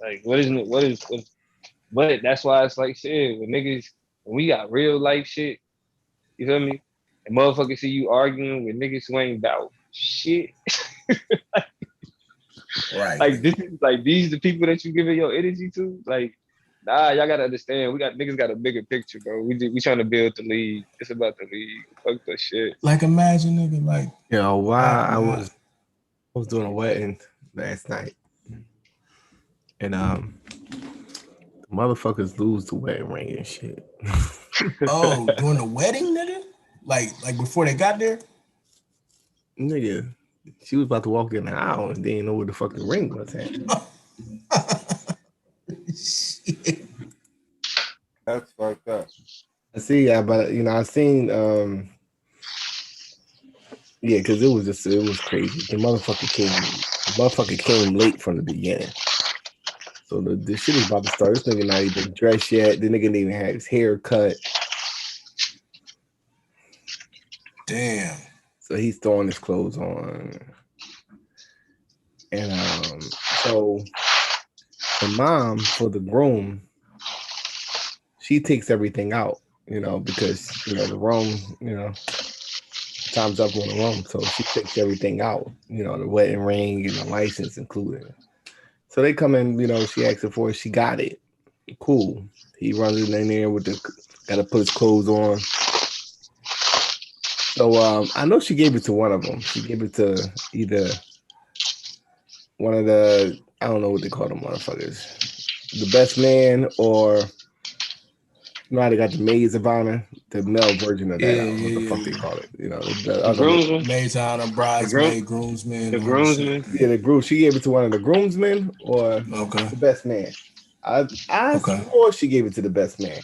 Like, but that's why it's like shit. When we got real life shit, you feel me? And motherfuckers see you arguing with niggas who ain't about shit. Right. Like this is like these the people that you giving your energy to. Like, nah, y'all gotta understand. We got niggas got a bigger picture, bro. We trying to build the league. It's about the league. Fuck the shit. Like imagine nigga like You know why I I was doing a wedding last night, and motherfuckers lose the wedding ring and shit. oh during the wedding nigga like before they got there. Nigga, she was about to walk in the aisle and didn't know where the fucking ring was at. Shit. That's fucked up. I see, yeah, but I seen, yeah, because it was crazy. The motherfucker came late from the beginning. So the shit is about to start. This nigga not even dressed yet. The nigga didn't even have his hair cut. Damn. So he's throwing his clothes on. And so the mom for the groom, she takes everything out, because the room, time's up on the room. So she takes everything out, the wedding ring and the license included. So they come in, she asks her for it, she got it. Cool. He runs in there gotta put his clothes on. So I know she gave it to one of them. She gave it to either one of the, I don't know what they call them motherfuckers, the best man, or they got the maids of honor, the male version of that. I don't know what the fuck they call it. The other Groomsman, Maids of honor, the groom, bridesmaid, groomsmen, the all that shit. groomsman. yeah, the groom. She gave it to one of the groomsmen or Okay. the best man. I Okay. swore she gave it to the best man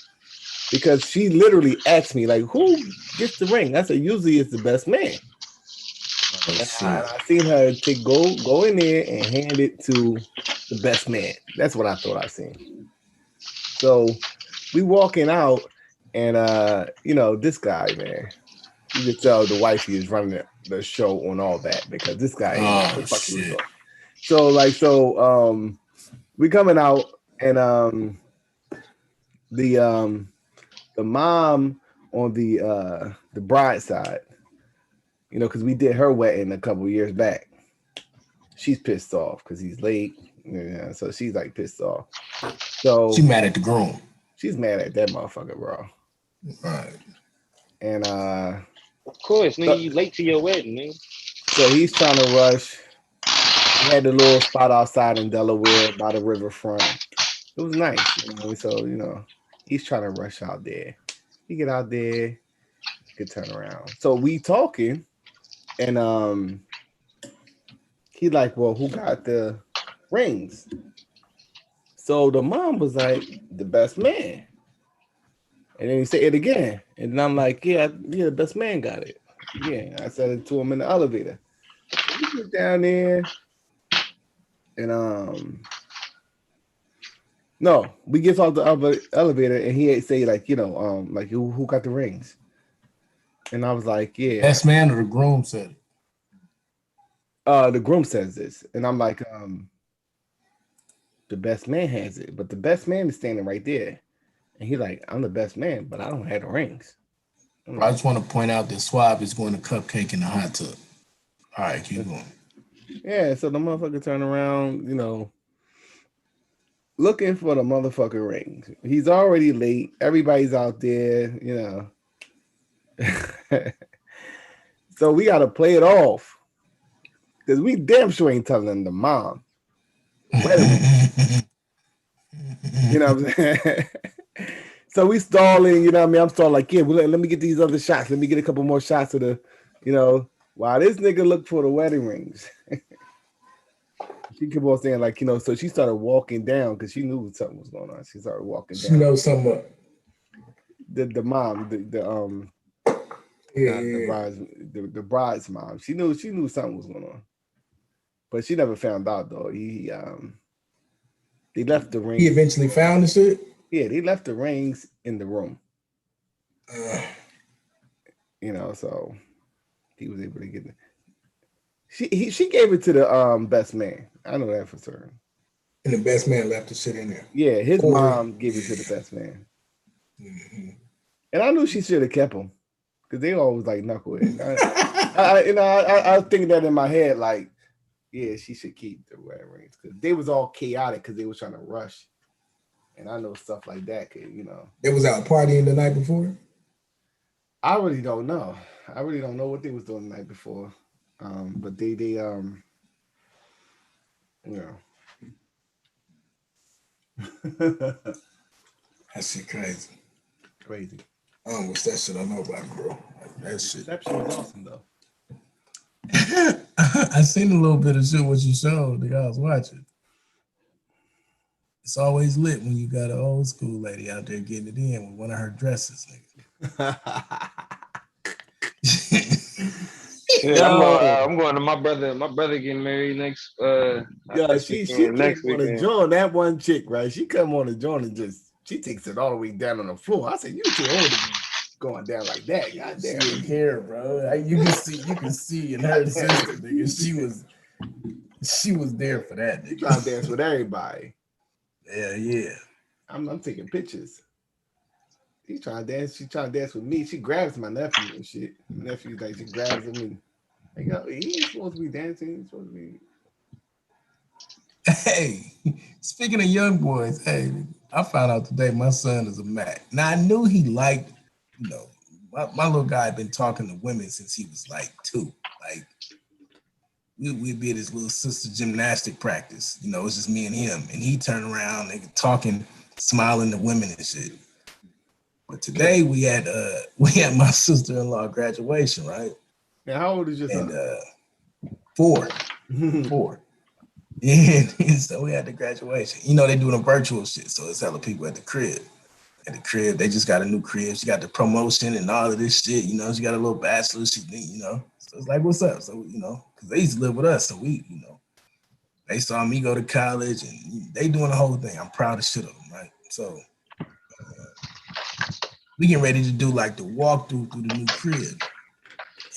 because she literally asked me like, "Who gets the ring?" I said, "Usually it's the best man." Oh And shit. I seen her go in there and hand it to the best man. That's what I thought I seen. So we walking out, and this guy, man, you could tell the wifey is running the show on all that because this guy ain't know what Oh the fuck he was shit. doing. So we coming out, and the mom on the bride side, because we did her wedding a couple years back. She's pissed off because he's late. Yeah, so she's like pissed off. She So mad at the groom. she's mad at that motherfucker, bro. Right. And Of course, so, nigga, you late to your wedding, man. so he's trying to rush. He had the little spot outside in Delaware by the riverfront. It was nice, So he's trying to rush out there. He get out there, he could turn around. So we talking, and he like, well, who got the rings? So the mom was like, the best man. And then he said it again. And I'm like, yeah, the best man got it. Yeah, I said it to him in the elevator. So we get down there, and no, we get off the elevator, and he say like, like who got the rings? And I was like, yeah. Best man or the groom said it. The groom says this, and I'm like, the best man has it, but the best man is standing right there, and he's like, I'm the best man, but I don't have the rings. I just want to point out that Swab is going to cupcake in the hot tub. All right, keep going. Yeah, so the motherfucker turned around, looking for the motherfucking rings. He's already late. Everybody's out there, So we got to play it off because we damn sure ain't telling the mom. You know what I'm saying? So we stalling, I'm stalling like, yeah, well, let me get these other shots. Let me get a couple more shots of while this nigga looked for the wedding rings. She kept on saying like, so she started walking down because she knew something was going on. She started walking She down. knows something. The mom, Yeah. the bride's mom. She knew something was going on. But she never found out though. They left the rings. He eventually found the shit. Yeah, they left the rings in the room. So he was able to get it. She gave it to the best man. I know that for certain. And the best man left the shit in there. Yeah, his Corey. mom gave it to the best man. Mm-hmm. And I knew she should have kept him because they always like knucklehead. I was thinking that in my head, like, yeah, she should keep the wedding rings because they was all chaotic because they was trying to rush. And I know stuff like that could, They was out partying the night before? I really don't know. I really don't know what they was doing the night before. But they that shit crazy. Crazy. I don't wish that shit on nobody, bro. Like, that shit. Perception was awesome though. I seen a little bit of shit what you showed. Nigga, I was watching. It's always lit when you got an old school lady out there getting it in with one of her dresses, nigga. Yeah, I'm going to my brother. My brother getting married next. She next came on a joint. That one chick, right? She come on a joint and she takes it all the way down on the floor. I said, "You too old to be going down like that." God damn. Hair, bro. You can see in her sister, nigga. She was there for that. Nigga. Trying to dance with everybody. Yeah. I'm taking pictures. She's trying to dance. She trying to dance with me. She grabs my nephew and shit. My nephew, like, she grabs me. Like, he ain't supposed to be dancing. He's supposed to be. Hey, speaking of young boys, hey, I found out today my son is a Mac. Now I knew he liked, my little guy had been talking to women since he was like 2. Like we'd be at his little sister gymnastic practice. It's just me and him, and he turned around, nigga, talking, smiling to women and shit. But today we had my sister-in-law graduation, right? Now, how old is your son? 4. 4. And so we had the graduation. They doing a virtual shit, so it's hella people at the crib. At the crib, they just got a new crib. She got the promotion and all of this shit. She got a little bachelor. So it's like, what's up? So because they used to live with us, so we, they saw me go to college and they doing the whole thing. I'm proud of shit of them, right? So we getting ready to do like the walkthrough through the new crib,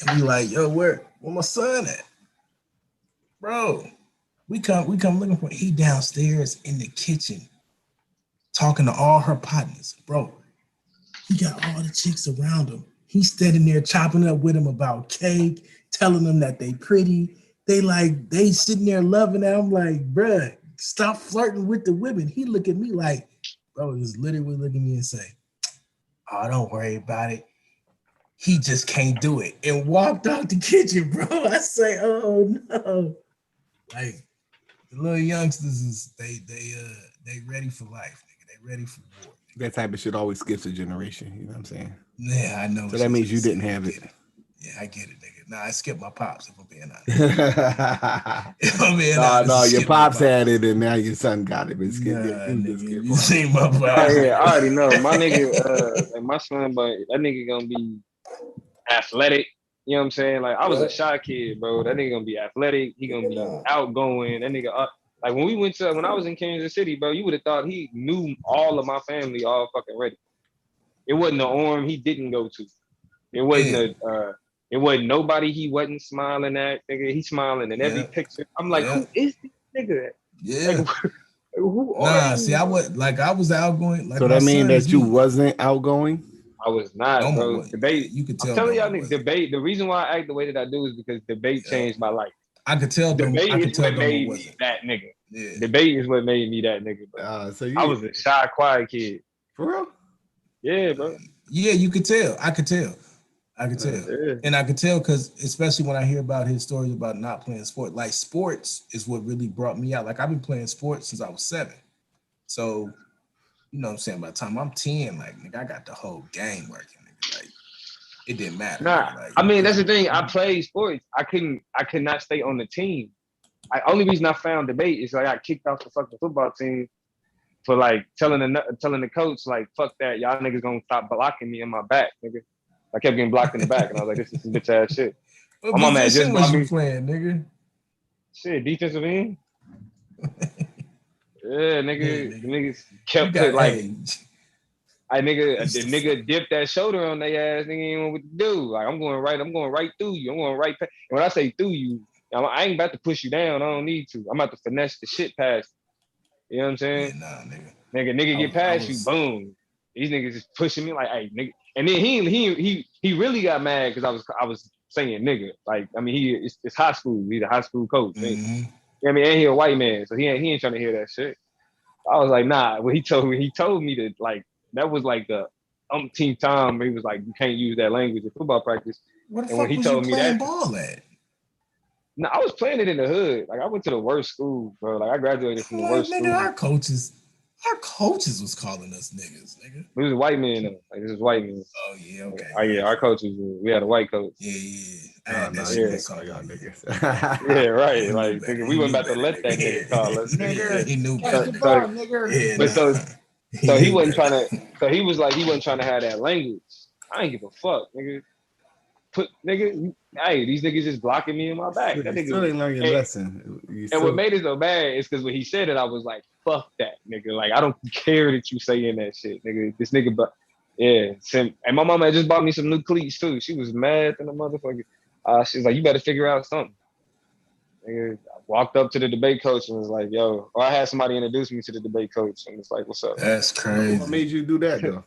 and we like, yo, where my son at, bro? We come looking for him. He downstairs in the kitchen talking to all her partners. Bro, he got all the chicks around him. He's standing there chopping up with them about cake, telling them that they pretty. They sitting there loving it. I'm like, bruh, stop flirting with the women. He look at me like, bro, he was literally looking at me and say, oh, don't worry about it. He just can't do it. And walked out the kitchen, bro. I say, oh no. Like, the little youngsters they ready for life, nigga. They ready for war. Nigga. That type of shit always skips a generation. You know what I'm saying? Yeah, I know. So that means you didn't have it. Yeah, I get it, nigga. Nah, I skipped my pops, if I'm being honest. No, your pops had it, and now your son got it. But you seen my pops? Oh, yeah, I already know. My nigga, like my son, but that nigga gonna be athletic. You know what I'm saying? Like, I was a shy kid, bro. That nigga gonna be athletic. He gonna be outgoing. That nigga, like when I was in Kansas City, bro, you would have thought he knew all of my family all fucking ready. It wasn't an arm he didn't go to. It wasn't it wasn't nobody he wasn't smiling at. Nigga, he smiling in every picture. I'm like, who is this nigga? Yeah. Like, who are you? See, I was outgoing. Like, so that mean that you wasn't outgoing? I was not, bro. Debate. You could tell. I'm telling y'all, debate. The reason why I act the way that I do is because debate changed my life. I could tell. Debate is what made me that nigga. Yeah. Debate is what made me that nigga. Bro. I was a shy, quiet kid. For real? Yeah, bro. Yeah, you could tell. I could tell. And I could tell because especially when I hear about his stories about not playing sport, like sports is what really brought me out. Like, I've been playing sports since I was 7. So, you know what I'm saying? By the time I'm 10, like, nigga, I got the whole game working. Nigga. Like, it didn't matter. Nah, like, I mean, that's the thing. I played sports. I could not stay on the team. Only reason I found debate is I got kicked off the fucking football team for like telling the coach, like, fuck that, y'all niggas gonna stop blocking me in my back, nigga. I kept getting blocked in the back, and I was like, this is some bitch ass shit. What position was you playing, nigga? Shit, defensive end. Yeah, nigga. The niggas kept it like, the nigga dipped that shoulder on their ass. Nigga ain't know what to do. Like, I'm going right through you. I'm going right past. And when I say through you, I ain't about to push you down. I don't need to. I'm about to finesse the shit past. You know what I'm saying? Yeah, nah, nigga. Nigga get past you, boom. These niggas is pushing me like, hey, nigga. And then he really got mad because I was saying nigga. Like, I mean, it's high school. He's a high school coach. Mm-hmm. You know what I mean? And he a white man, so he ain't trying to hear that shit. I was like, nah. Well, he told me to, like, that was like the umpteenth time he was like, you can't use that language in football practice. Where the And fuck when he was told you me playing that, ball at? no, I was playing it in the hood. Like, I went to the worst school, bro. Like, I graduated from the Like, worst nigga, school. our coaches was calling us niggas, nigga. It was a white man though. Like, this is white man. Oh yeah, okay. Oh yeah, our coaches. We had a white coach. Yeah. I Nah, had nah, that you shit can't called call y'all niggas. niggas. Yeah, right. He Like, knew better. nigga, we weren't about to let that nigga call us. Nigga. He knew Catch better. the ball, nigga. Yeah, But so he knew wasn't better. trying to. So he was like, he wasn't trying to have that language. I ain't give a fuck, nigga. Hey, these niggas just blocking me in my back. That You nigga still ain't learn your lesson. And what made it so bad is because when he said it, I was like, fuck that, nigga. Like, I don't care that you saying that shit, nigga. This nigga, but yeah. And my mama had just bought me some new cleats too. She was mad than a motherfucker. She was like, you better figure out something. Nigga, I walked up to the debate coach and was like, yo, or I had somebody introduce me to the debate coach and it's like, what's up? That's crazy. What made you do that though?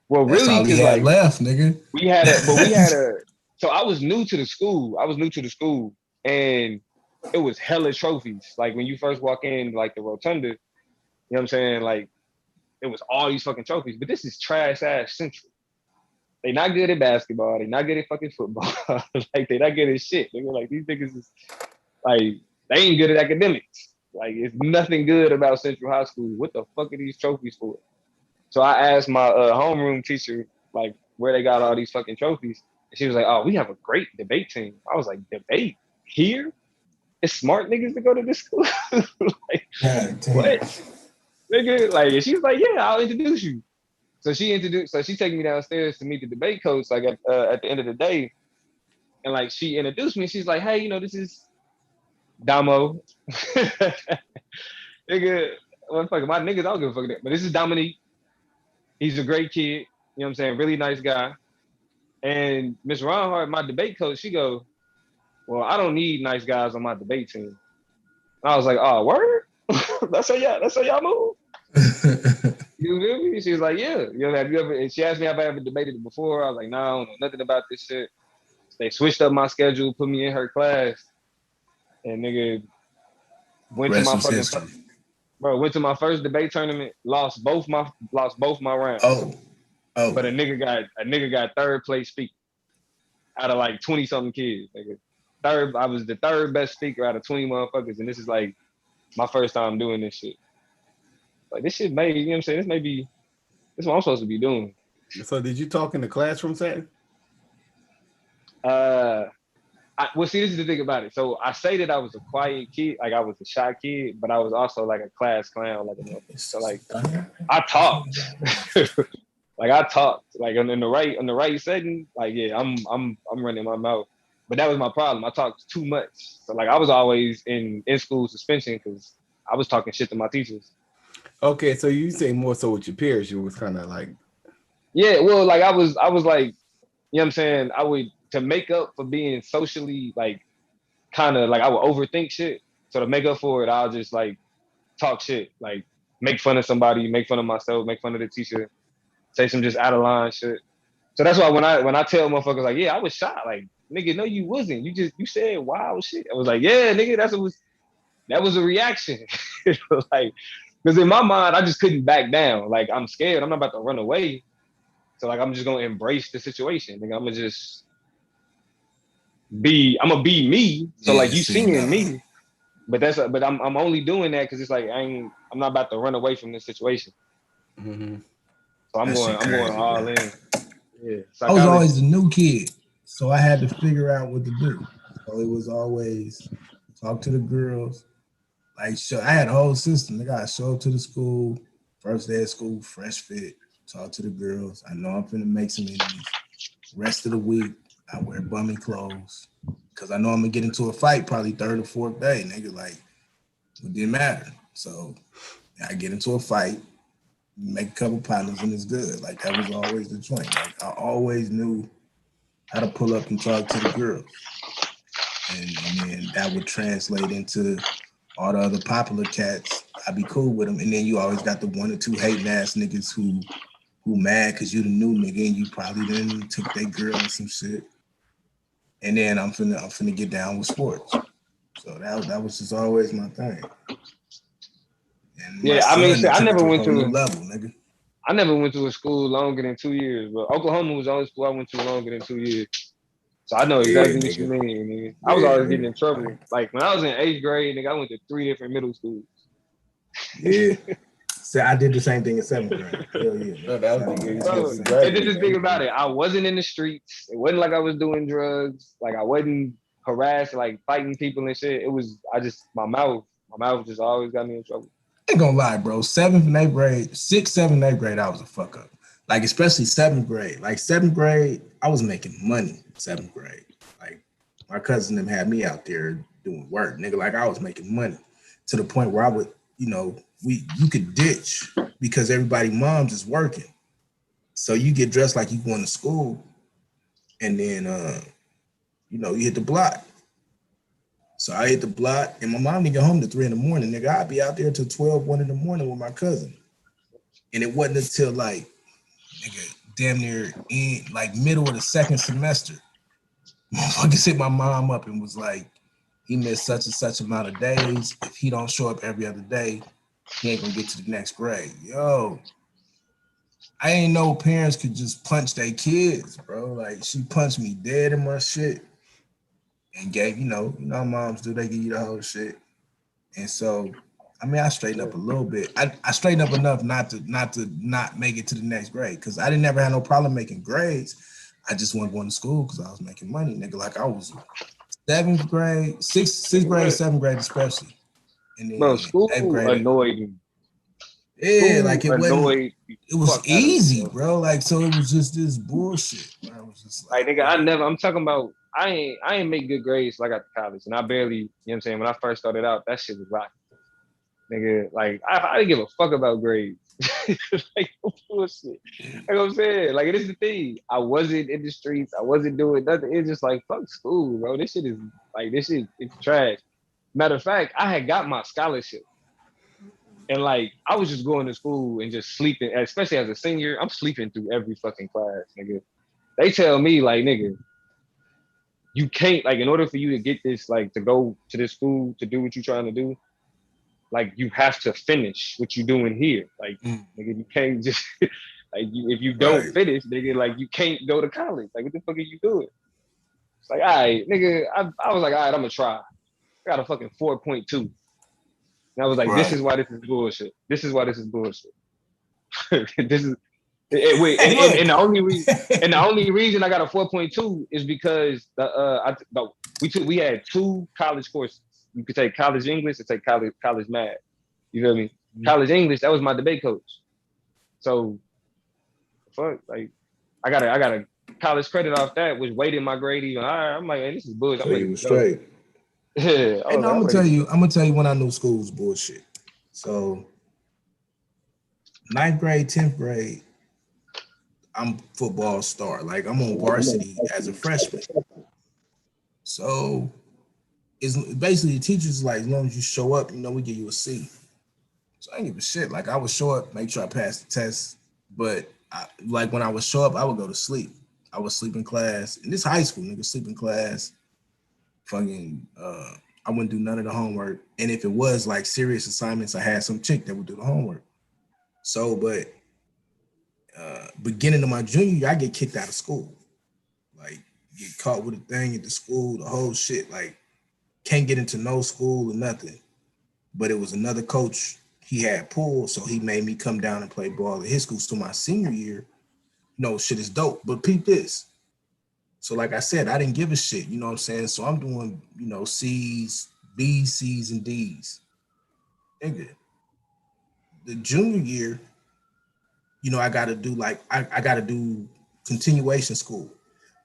Well, That's really, all he because had like left, nigga. we had a so I was new to the school. And it was hella trophies. Like when you first walk in, like the rotunda, you know what I'm saying? Like it was all these fucking trophies. But this is trash ass Central. They not good at basketball. They not good at fucking football. Like they not good at shit. Nigga, like these niggas is like they ain't good at academics. Like it's nothing good about Central High School. What the fuck are these trophies for? So I asked my homeroom teacher like where they got all these fucking trophies. And she was like, oh, we have a great debate team. I was like, debate? Here? It's smart niggas to go to this school? Like, what? Nigga, like, and she was like, yeah, I'll introduce you. So she taking me downstairs to meet the debate coach, like at the end of the day. And like, she introduced me. She's like, hey, you know, this is Damo. Nigga, well, fuck, my niggas, I don't give a fuck that. But this is Dominique. He's a great kid. You know what I'm saying? Really nice guy. And Miss Ronhart, my debate coach, she go, well, I don't need nice guys on my debate team. And I was like, oh, word? That's how y'all move? You feel me? She was like, yeah. You know, have you ever, and she asked me if I ever debated it before. I was like, no, I don't know nothing about this shit. They switched up my schedule, put me in her class. And nigga went to my first debate tournament, lost both my rounds. Oh. But a nigga got third place speaker out of like 20 something kids. Nigga. I was the third best speaker out of 20 motherfuckers, and this is like my first time doing this shit. Like this shit may, you know what I'm saying? This is what I'm supposed to be doing. So did you talk in the classroom setting? Well, see, this is the thing about it. So I say that I was a quiet kid, like I was a shy kid, but I was also like a class clown, like a motherfucker. So like I talked. Like I talked, like on the right setting, like yeah, I'm running my mouth. But that was my problem. I talked too much. So like I was always in school suspension because I was talking shit to my teachers. Okay, so you say more so with your peers, you was kind of like, yeah, well, like I was like, you know what I'm saying? I would, to make up for being socially like kind of like I would overthink shit. So to make up for it, I'll just like talk shit, like make fun of somebody, make fun of myself, make fun of the teacher. Say some just out of line shit. So that's why when I tell motherfuckers like, yeah, I was shot. Like, nigga, no, you wasn't. You said wild shit. I was like, yeah, nigga, that was a reaction. Like, because in my mind, I just couldn't back down. Like, I'm scared. I'm not about to run away. So like, I'm just gonna embrace the situation. Nigga, I'm gonna be me. So like, you seeing me. But I'm only doing that because it's like I'm not about to run away from this situation. mm-hmm. So I'm going all in. Yeah, I was always the new kid, so I had to figure out what to do. So it was always talk to the girls. Like, I had a whole system. They gotta show up to the school, first day of school, fresh fit, talk to the girls. I know I'm finna make some enemies. Rest of the week, I wear bummy clothes because I know I'm gonna get into a fight probably third or fourth day. Nigga, like, it didn't matter. So I get into a fight, make a couple partners, and it's good. Like, that was always the joint. Like, I always knew how to pull up and talk to the girls. And then that would translate into All the other popular cats, I'd be cool with them. And then you always got the 1 or 2 hating ass niggas who mad because you the new nigga and you probably then took their girl or some shit. And then I'm finna get down with sports. So that was just always my thing. And my Yeah, I mean, son I took it never to a went whole new to. level, nigga. I never went to a school longer than 2 years, but Oklahoma was the only school I went to longer than 2 years. So I know Yeah, exactly what you nigga. mean, nigga. I was Yeah, always getting in nigga. trouble. Like when I was in 8th grade, nigga, I went to 3 different middle schools. Yeah. So I did the same thing in 7th grade. Hell yeah. No, that was the Nigga. year you I did supposed the Bro, to same and thing. this is the graduate, thing man. about it. I wasn't in the streets. It wasn't like I was doing drugs. Like I wasn't harassed, like fighting people and shit. It was my mouth just always got me in trouble. I ain't gonna lie, bro. 7th and 8th grade, 6th, 7th, 8th grade, I was a fuck up. Like, especially 7th grade. Like 7th grade, I was making money 7th grade. Like, my cousin them had me out there doing work, nigga. Like, I was making money to the point where I would, you could ditch because everybody moms is working. So you get dressed like you going to school and then, you hit the block. So I hit the block and my mom didn't get home till 3 in the morning, nigga. I'd be out there till 12, 1 in the morning with my cousin. And it wasn't until like, nigga, damn near in like middle of the second semester, motherfuckers hit my mom up and was like, he missed such and such amount of days. If he don't show up every other day, he ain't gonna get to the next grade. Yo, I ain't know parents could just punch their kids, bro. Like she punched me dead in my shit and gave, how moms do, they give you the whole shit. And so, I mean, I straightened up a little bit. I straightened up enough not to make it to the next grade because I didn't ever have no problem making grades. I just wasn't going to school because I was making money, nigga. Like I was 7th grade, sixth grade, 7th grade especially, and Bro, then 8th school grade. annoyed me. Yeah, School like it wasn't. annoyed the It was fuck out of me, easy, bro. bro. Like so, it was just this bullshit. I was just Like like, nigga, I'm talking about I ain't make good grades till I got to college. And I barely, you know what I'm saying, when I first started out, that shit was rocking. Nigga, like I didn't give a fuck about grades. Like no bullshit. Like I'm saying, like it is the thing. I wasn't in the streets. I wasn't doing nothing. It's just like fuck school, bro. This shit it's trash. Matter of fact, I had got my scholarship. And like I was just going to school and just sleeping, especially as a senior. I'm sleeping through every fucking class, nigga. They tell me like, nigga, you can't like in order for you to get this like to go to this school to do what you're trying to do, like you have to finish what you're doing here. Like, nigga, you can't just like if you don't right, finish, nigga, like you can't go to college. Like, what the fuck are you doing? It's like, all right, nigga, I was like, all right, I'm gonna try. I got a fucking 4.2. And I was like, this right. is why this is bullshit. This is why this is bullshit. This is wait, Hey, look. and the only reason I got a 4.2 is because we had 2 college courses. You could take college English and take college math. You feel me? College English, that was my debate coach. So fuck, like I got a college credit off that, which weighted my grade even higher. I'm like, man, this is bullshit. So I'm ready you to was go. straight. Yeah, And no, I'm I'm ready gonna tell you when I knew school was bullshit. So 9th grade, 10th grade, I'm football star. Like I'm on varsity as a freshman. So it's basically the teachers like, as long as you show up, we give you a C. So I ain't give a shit. Like I would show up, make sure I passed the test. But like when I would show up, I would go to sleep. I would sleep in class. And this high school, nigga, sleep in class. Fucking I wouldn't do none of the homework. And if it was like serious assignments, I had some chick that would do the homework. So, but beginning of my junior year, I get kicked out of school. Like get caught with a thing at the school, the whole shit. Like can't get into no school or nothing. But it was another coach. He had pulled, so he made me come down and play ball at his school. So my senior year, shit is dope. But peep this. So like I said, I didn't give a shit. You know what I'm saying? So I'm doing, C's, B's, C's, and D's. Nigga, the junior year, I got to do like I got to do continuation school.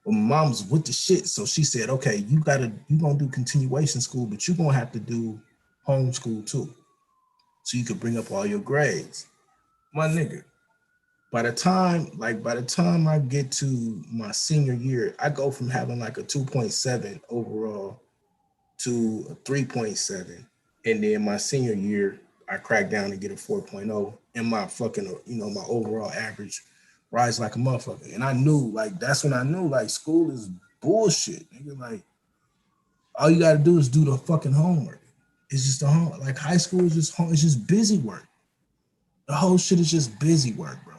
But my mom's with the shit, so she said, "Okay, you gonna do continuation school, but you're gonna have to do homeschool too, so you could bring up all your grades." My nigga, by the time I get to my senior year, I go from having like a 2.7 overall to a 3.7 And then my senior year, I cracked down and get a 4.0, and my fucking, my overall average rise like a motherfucker. And I knew, like, that's when I knew, like, school is bullshit. Nigga. Like, all you gotta do is do the fucking homework. It's just the home. Like, high school is just home. It's just busy work. The whole shit is just busy work, bro.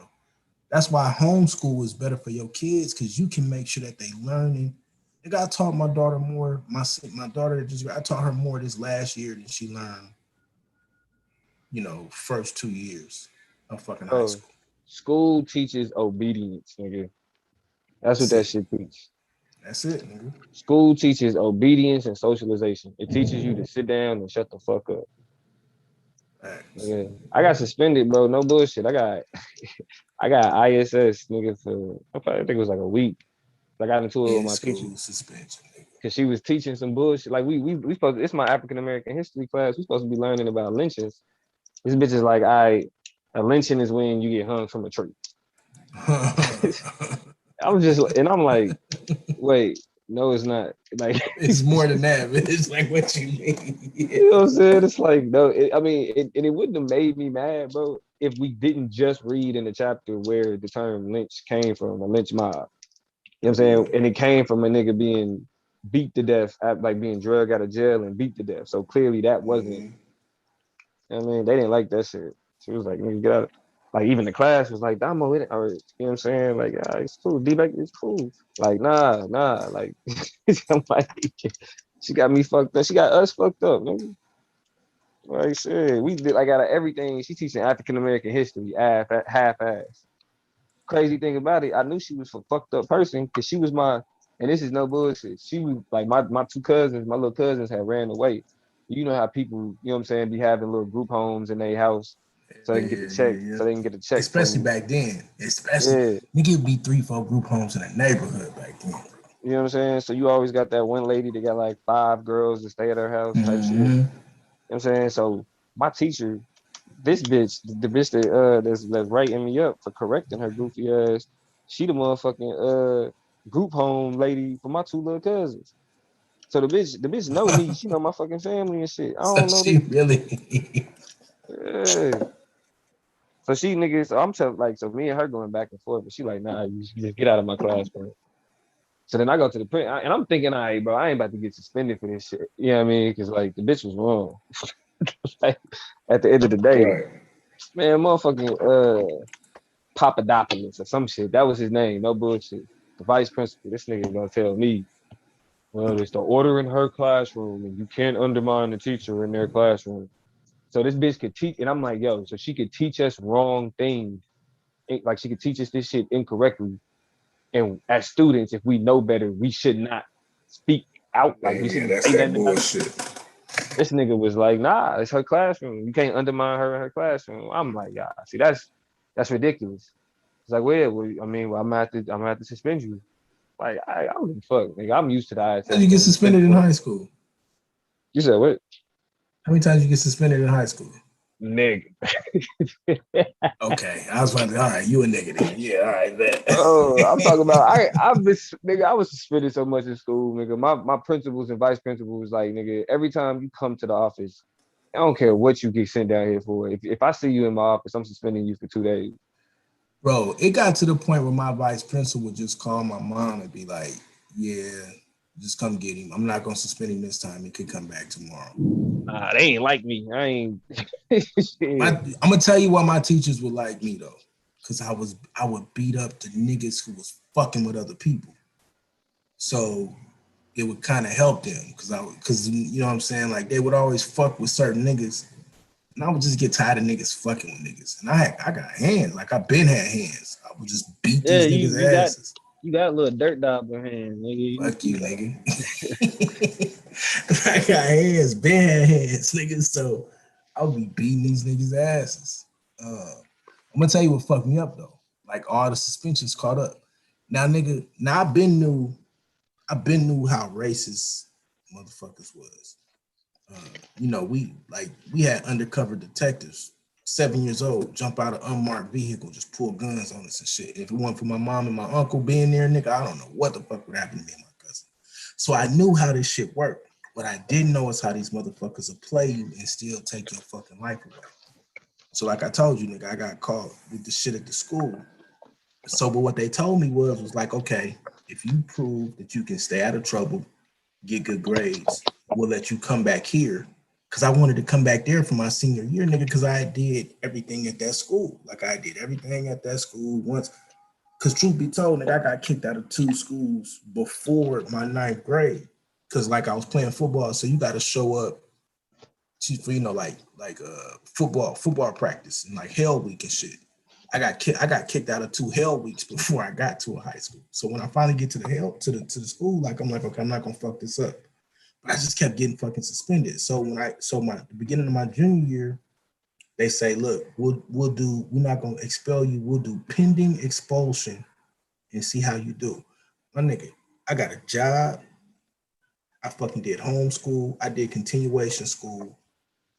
That's why homeschool is better for your kids, because you can make sure that they learning. Like, I taught my daughter more. My daughter I taught her more this last year than she learned, first 2 years of fucking high Bro, school. school teaches obedience, nigga. That's what that shit teaches. That's it, nigga. School teaches obedience and socialization. It teaches you to sit down and shut the fuck up. Yeah. I got suspended, bro. No bullshit. I got ISS, nigga, for I think it was like a week. I got into it with In my teacher school suspension, nigga. because she was teaching some bullshit. Like we supposed. It's my African American history class. We supposed to be learning about lynchings. This bitch is like, a lynching is when you get hung from a tree. I'm like, wait, no, it's not. Like, it's more than that, but it's like what you mean. You know what I'm saying? It's like, no, it wouldn't have made me mad, bro, if we didn't just read in the chapter where the term lynch came from, a lynch mob. You know what I'm saying? And it came from a nigga being beat to death, like being drugged out of jail and beat to death. So clearly that wasn't, I mean, they didn't like that shit. She was like, nigga, get out. Like, even the class was like, Damo, or, you know what I'm saying? Like, it's cool. D-Back, it's cool. Like, nah. Like, I'm like, she got me fucked up. She got us fucked up, nigga. Like, shit, we did, like, out of everything, she teaching African American history, half ass. Crazy thing about it, I knew she was a fucked up person because she was and this is no bullshit. She was like, my my little cousins had ran away. You know how people, you know what I'm saying, be having little group homes in their house so they can get the check, so they can get the check. Especially back then. Nigga, it'd be 3-4 group homes in a neighborhood back then. You know what I'm saying? So you always got that one lady that got like 5 girls to stay at her house type shit. You know what I'm saying? So my teacher, this bitch, the bitch that's writing me up for correcting her goofy ass, she the motherfucking group home lady for my 2 little cousins. So the bitch know me. She know my fucking family and shit. I don't know. She really. Yeah. So she niggas, so I'm telling, like, so me and her going back and forth, but she like, nah, you just get out of my class, bro. So then I go to the print, and I'm thinking, all right, bro, I ain't about to get suspended for this shit. You know what I mean? Because, like, the bitch was wrong. Like, at the end of the day, Right. man, motherfucking Papadopoulos or some shit. That was his name. No bullshit. The vice principal. This nigga gonna tell me, well, it's the order in her classroom, and you can't undermine the teacher in their classroom. So this bitch could teach, and I'm like, yo, so she could teach us wrong things. Like, she could teach us this shit incorrectly. And as students, if we know better, we should not speak out. Like, we shouldn't that's say that nothing. bullshit. This nigga was like, nah, it's her classroom. You can't undermine her in her classroom. I'm like, yeah, see, that's ridiculous. It's like, well, I mean, I'm gonna have to suspend you. Like, I don't give a fuck, nigga. I'm used to the ISS. How did you get suspended in high school? You said what? How many times you get suspended in high school? Nigga. Okay, I was wondering. All right, you a nigga then. Yeah, all right, bet. Oh, I'm talking about. Nigga, I was suspended so much in school, nigga. My principals and vice principals was like, nigga, every time you come to the office, I don't care what you get sent down here for. If I see you in my office, I'm suspending you for 2 days. Bro, it got to the point where my vice principal would just call my mom and be like, yeah, just come get him. I'm not gonna suspend him this time. He could come back tomorrow. They ain't like me. I ain't. I'm gonna tell you why my teachers would like me though, because I would beat up the niggas who was fucking with other people. So it would kind of help them because you know what I'm saying, like they would always fuck with certain niggas, and I would just get tired of niggas fucking with niggas. And I got hands, like I've been had hands. I would just beat these niggas' asses. You got a little dirt dog in hand, nigga. Fuck you, nigga. I got hands, been had hands, nigga. So I'll be beating these niggas' asses. I'm gonna tell you what fucked me up though. Like all the suspensions caught up. Now, nigga, I've been knew how racist motherfuckers was. You know, we had undercover detectives, 7 years old, jump out of unmarked vehicle, just pull guns on us and shit. If it weren't for my mom and my uncle being there, nigga, I don't know what the fuck would happen to me and my cousin. So I knew how this shit worked. What I didn't know is how these motherfuckers will play you and still take your fucking life away. So like I told you, nigga, I got caught with the shit at the school. So, but what they told me was like, okay, if you prove that you can stay out of trouble, get good grades, we'll let you come back here. Cause I wanted to come back there for my senior year, nigga, because I did everything at that school. Like I did everything at that school once. Cause truth be told, nigga, I got kicked out of 2 schools before my 9th grade. Cause like I was playing football, so you got to show up for like football practice and like hell week and shit. I got kicked out of 2 hell weeks before I got to a high school. So when I finally get to the school, like I'm like, okay, I'm not gonna fuck this up. But I just kept getting fucking suspended. So the beginning of my junior year, they say, look, we're not gonna expel you. We'll do pending expulsion and see how you do. My nigga, I got a job. I fucking did homeschool. I did continuation school.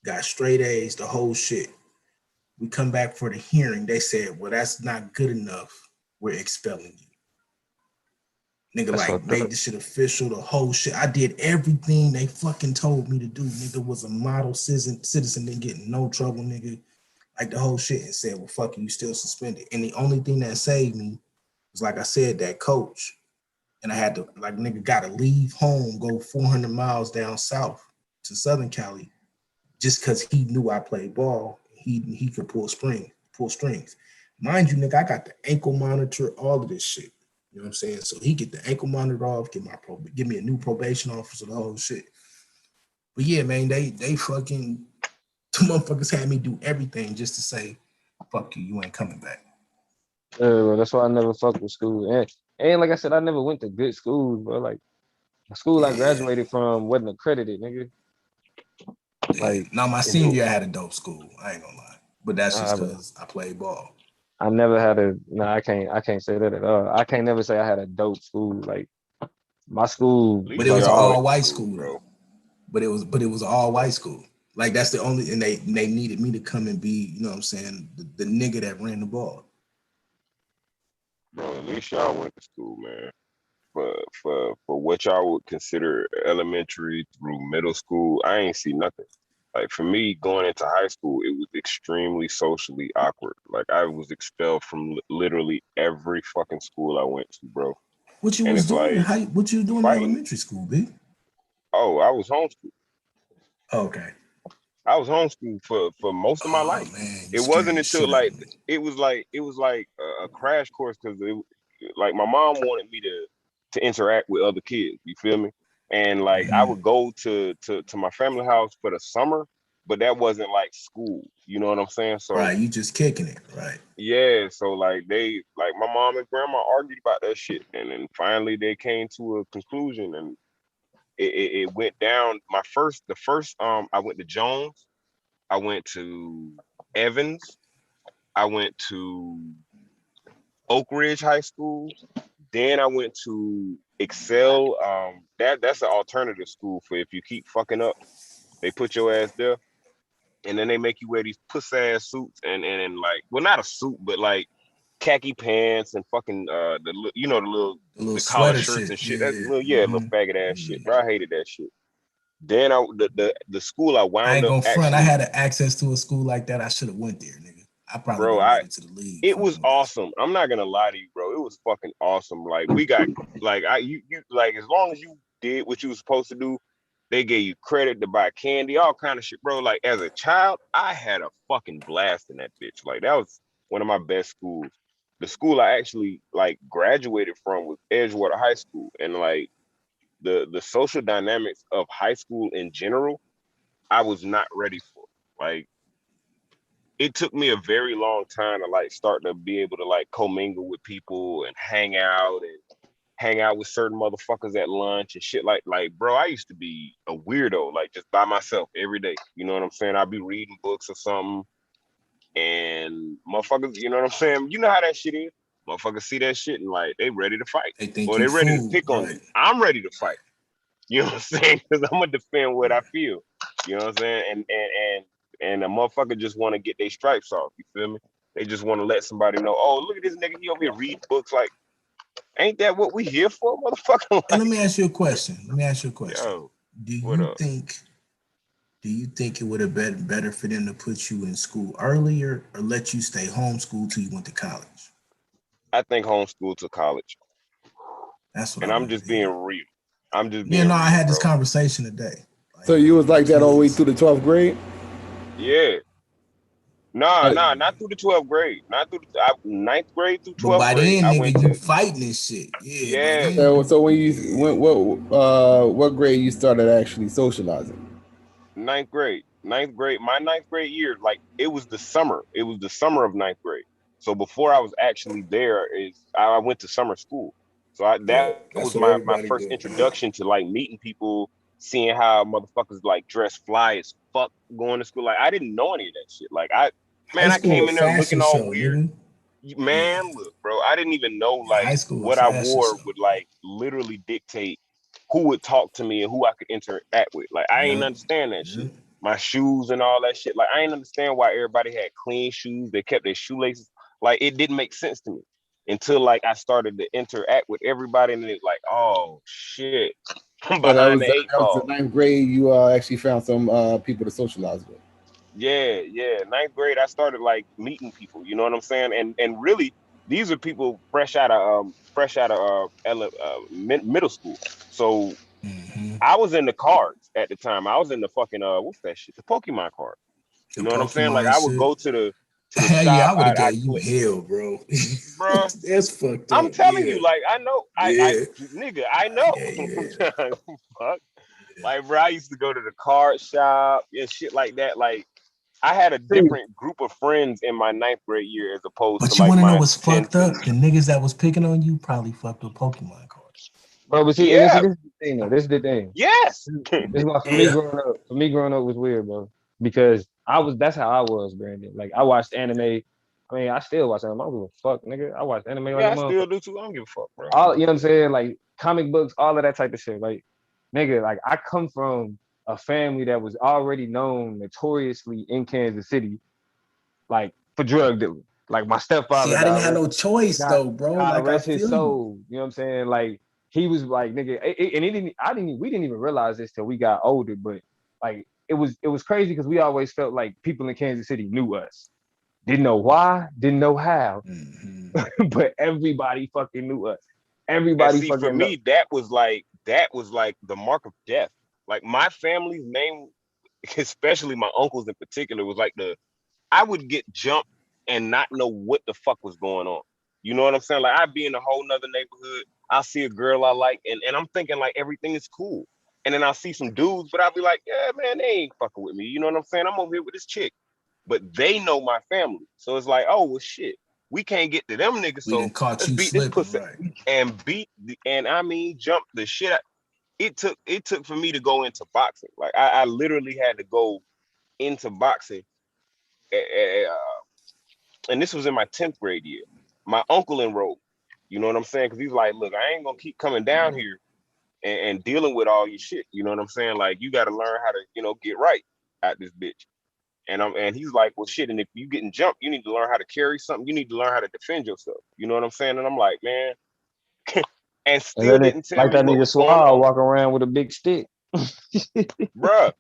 Got straight A's, the whole shit. We come back for the hearing. They said, well, that's not good enough. We're expelling you. Nigga, That's like, made this shit official, the whole shit. I did everything they fucking told me to do. Nigga was a model citizen, didn't get in no trouble, nigga. Like the whole shit, and said, well, fuck you still suspended. And the only thing that saved me was, like I said, that coach. And I had to, like, nigga, gotta leave home, go 400 miles down south to Southern Cali, just because he knew I played ball. He could pull strings. Mind you, nigga, I got the ankle monitor, all of this shit. You know what I'm saying? So he get the ankle monitor off, give me a new probation officer, the whole shit. But yeah, man, they fucking, the motherfuckers had me do everything just to say, fuck you ain't coming back. Yeah, bro, that's why I never fucked with school. And like I said, I never went to good schools, bro. Like the school I graduated from wasn't accredited, nigga. Like now my senior year I had a dope school. I ain't gonna lie. But that's just because I played ball. I never had I can't say that at all. I can't never say I had a dope school. Like my school, but it was all white school, bro. But it was all white school. Like that's the only, and they needed me to come and be, you know what I'm saying, the nigga that ran the ball. Bro, at least y'all went to school, man. For what y'all would consider elementary through middle school, I ain't see nothing. Like for me, going into high school, it was extremely socially awkward. Like I was expelled from literally every fucking school I went to, bro. What you was doing? Like, what you doing in elementary school, B? Oh, I was homeschooled. Okay. I was homeschooled for most of my life. Man, it wasn't until it was like a crash course because like my mom wanted me to interact with other kids. You feel me? And like I would go to my family house for the summer, but that wasn't like school. You know what I'm saying? So right, you just kicking it, right? Yeah. So like my mom and grandma argued about that shit, and then finally they came to a conclusion, and it went down. The first I went to Jones, I went to Evans, I went to Oak Ridge High School, then I went to Excel. That's an alternative school for if you keep fucking up, they put your ass there, and then they make you wear these puss ass suits and like, well, not a suit, but like khaki pants and fucking the little collar shirts and shit. That's little faggot ass shit, bro. I hated that shit. Then the school I wound up. I ain't gonna front. I had access to a school like that. I should have went there, nigga. I probably made it to the league. It was awesome. I'm not gonna lie to you, bro. It was fucking awesome. Like we got you like, as long as you did what you were supposed to do, they gave you credit to buy candy, all kind of shit, bro. Like as a child, I had a fucking blast in that bitch. Like that was one of my best schools. The school I actually like graduated from was Edgewater High School, and like the social dynamics of high school in general, I was not ready for. Like it took me a very long time to like start to be able to like commingle with people and hang out with certain motherfuckers at lunch and shit. Like bro, I used to be a weirdo, like just by myself every day. You know what I'm saying? I'd be reading books or something, and motherfuckers, you know what I'm saying? You know how that shit is. Motherfuckers see that shit and like they ready to fight, or they ready to pick on you. I'm ready to fight. You know what I'm saying? Because I'm gonna defend what I feel. You know what I'm saying? And a motherfucker just want to get their stripes off. You feel me? They just want to let somebody know, oh, look at this nigga, he over here reading books. Like, ain't that what we here for, motherfucker? Like, and let me ask you a question. Yo. Do What you up? think? Do you think it would have been better for them to put you in school earlier or let you stay homeschooled till you went to college? I think homeschool to college, That's what I and I'm want to just being hear. real. I'm just Yeah, being no, I real, had this bro. conversation today. So Like you was my like that all the way kids, through the 12th grade? Yeah. Nah, Uh, not through the 12th grade. Not through the ninth grade through but 12th by grade. then, I went nigga, you to fighting this shit. Yeah, by yeah, then, so when you yeah. what grade you started actually socializing? ninth grade. Ninth grade. My ninth grade year, like it was the summer. It was the summer of ninth grade. So before I was actually there, is I went to summer school. So Yeah, that was that's what my everybody first do. introduction to like meeting people, seeing how motherfuckers like dress fly as fuck going to school. Like I didn't know any of that shit. Like High I school came a in there fashion looking all show, weird. nigga. Yeah, Man, look, bro, I didn't even know yeah, high like school a what I fashion wore show. would like literally dictate who would talk to me and who I could interact with. Like I ain't Yeah, understand that yeah. shit. My shoes and all that shit. Like I ain't understand why everybody had clean shoes. They kept their shoelaces. Like it didn't make sense to me until like I started to interact with everybody and it's like, oh shit, I'm So behind the eight that was the ball. ninth grade. You actually found some people to socialize with. Yeah, yeah. Ninth grade, I started like meeting people. You know what I'm saying? And really, these are people fresh out of middle school. So Mm-hmm. I was in the cards at the time. I was in the fucking what's that shit? The Pokemon card. The You know what I'm saying? Like Pokemon I would shit. go to the Hell yeah, shop. I would have I'd gave you click, hell, bro. bruh. That's fucked I'm up. telling Yeah, you, like I know, yeah, nigga, I I know. gave you hell. Fuck. Yeah. Like, bro, I used to go to the card shop and shit like that. Like, I had a See, different group of friends in my ninth grade year as opposed to But you like want to know my what's 10th fucked up? and The niggas that was picking on you probably fucked with Pokemon cards. bro, but see, and see, yeah, this is the thing, though. This is the thing. yes. This is why Yeah. for me growing up was weird, bro. Because that's how I was, Brandon. Like I watched anime. I mean, I still watch anime. I don't give a fuck, nigga. I watch anime like Yeah, a I still motherfucker. do too. I don't give a fuck, bro. All you know what I'm saying? Like comic books, all of that type of shit. Like, nigga, like I come from a family that was already known notoriously in Kansas City, like for drug dealing. Like my See, stepfather, I didn't have no choice God, though, bro. God Like I rest his feel you. soul. You know what I'm saying? Like he was like nigga, and he didn't. We didn't even realize this till we got older. But like it was crazy because we always felt like people in Kansas City knew us. Didn't know why, didn't know how, Mm-hmm. but everybody fucking knew us. And Everybody see, for fucking know. me, that was like the mark of death. Like my family's name, especially my uncles in particular, was like the I would get jumped and not know what the fuck was going on. You know what I'm saying? Like I'd be in a whole nother neighborhood. I'll see a girl I like, and I'm thinking like everything is cool. And then I'll see some dudes, but I'll be like, yeah, man, they ain't fucking with me. You know what I'm saying? I'm over here with this chick. But they know my family. So it's like, oh well shit. We can't get to them niggas, We so done caught let's you beat this slipping, pussy right? and and I mean jump the shit out. It took for me to go into boxing. Like I literally had to go into boxing uh, and this was in my 10th grade year. My uncle enrolled. You know what I'm saying? Because he's like, look, I ain't gonna keep coming down here and dealing with all your shit. You know what I'm saying? Like, you got to learn how to, get right at this bitch. And he's like, well, shit. And if you getting jumped, you need to learn how to carry something. You need to learn how to defend yourself. You know what I'm saying? And I'm like, man, and And still then it, didn't tell like me that what nigga was going Swab on, walk around with a big stick. bruh,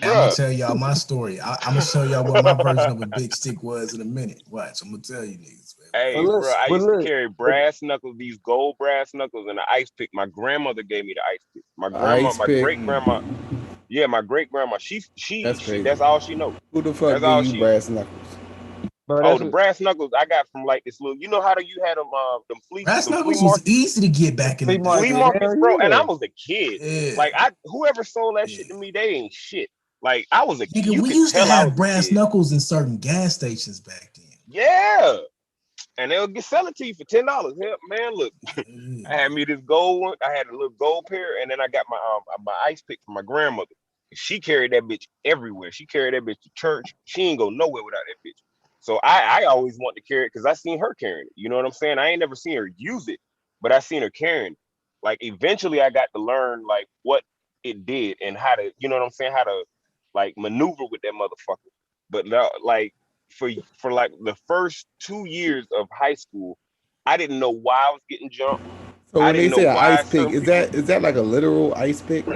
And I'm gonna bruh. tell y'all my story. I'm gonna show y'all what my version of a big stick was in a minute. Watch, I'm gonna tell you niggas, man. But Hey, look, bro, I but used to look, carry but brass knuckles, these gold brass knuckles, and an ice pick. My grandmother gave me the ice pick. Ice My pick. great grandma, yeah, my great grandma. That's crazy. That's all she knows. Who the fuck That's gave all you she. brass knuckles? bro, Oh, that's the what. brass knuckles I got from like this little. You know how you had Brass them flea knuckles was markets, easy to get back in the Flea day. flea market, markets, hell bro. And I yeah. was a kid. Yeah, Like whoever sold that yeah. shit to me, they ain't shit. Like I was a kid. Nigga, You we could used to tell I have was a brass kid. knuckles in certain gas stations back Yeah, and they'll sell it to you for $10. Hell, man, look. then. I had me this gold one. I had a little gold pair, and then I got my ice pick from my grandmother. She carried that bitch everywhere. She carried that bitch to church. She ain't go nowhere without that bitch. So I always want to carry it because I seen her carrying it. You know what I'm saying? I ain't never seen her use it, but I seen her carrying it. Like eventually, I got to learn like what it did and how to, you know what I'm saying, how to like maneuver with that motherfucker. But now, like for like the first 2 years of high school, I didn't know why I was getting jumped. So I when they didn't know say an ice why pick, certain people. is that like a literal ice pick?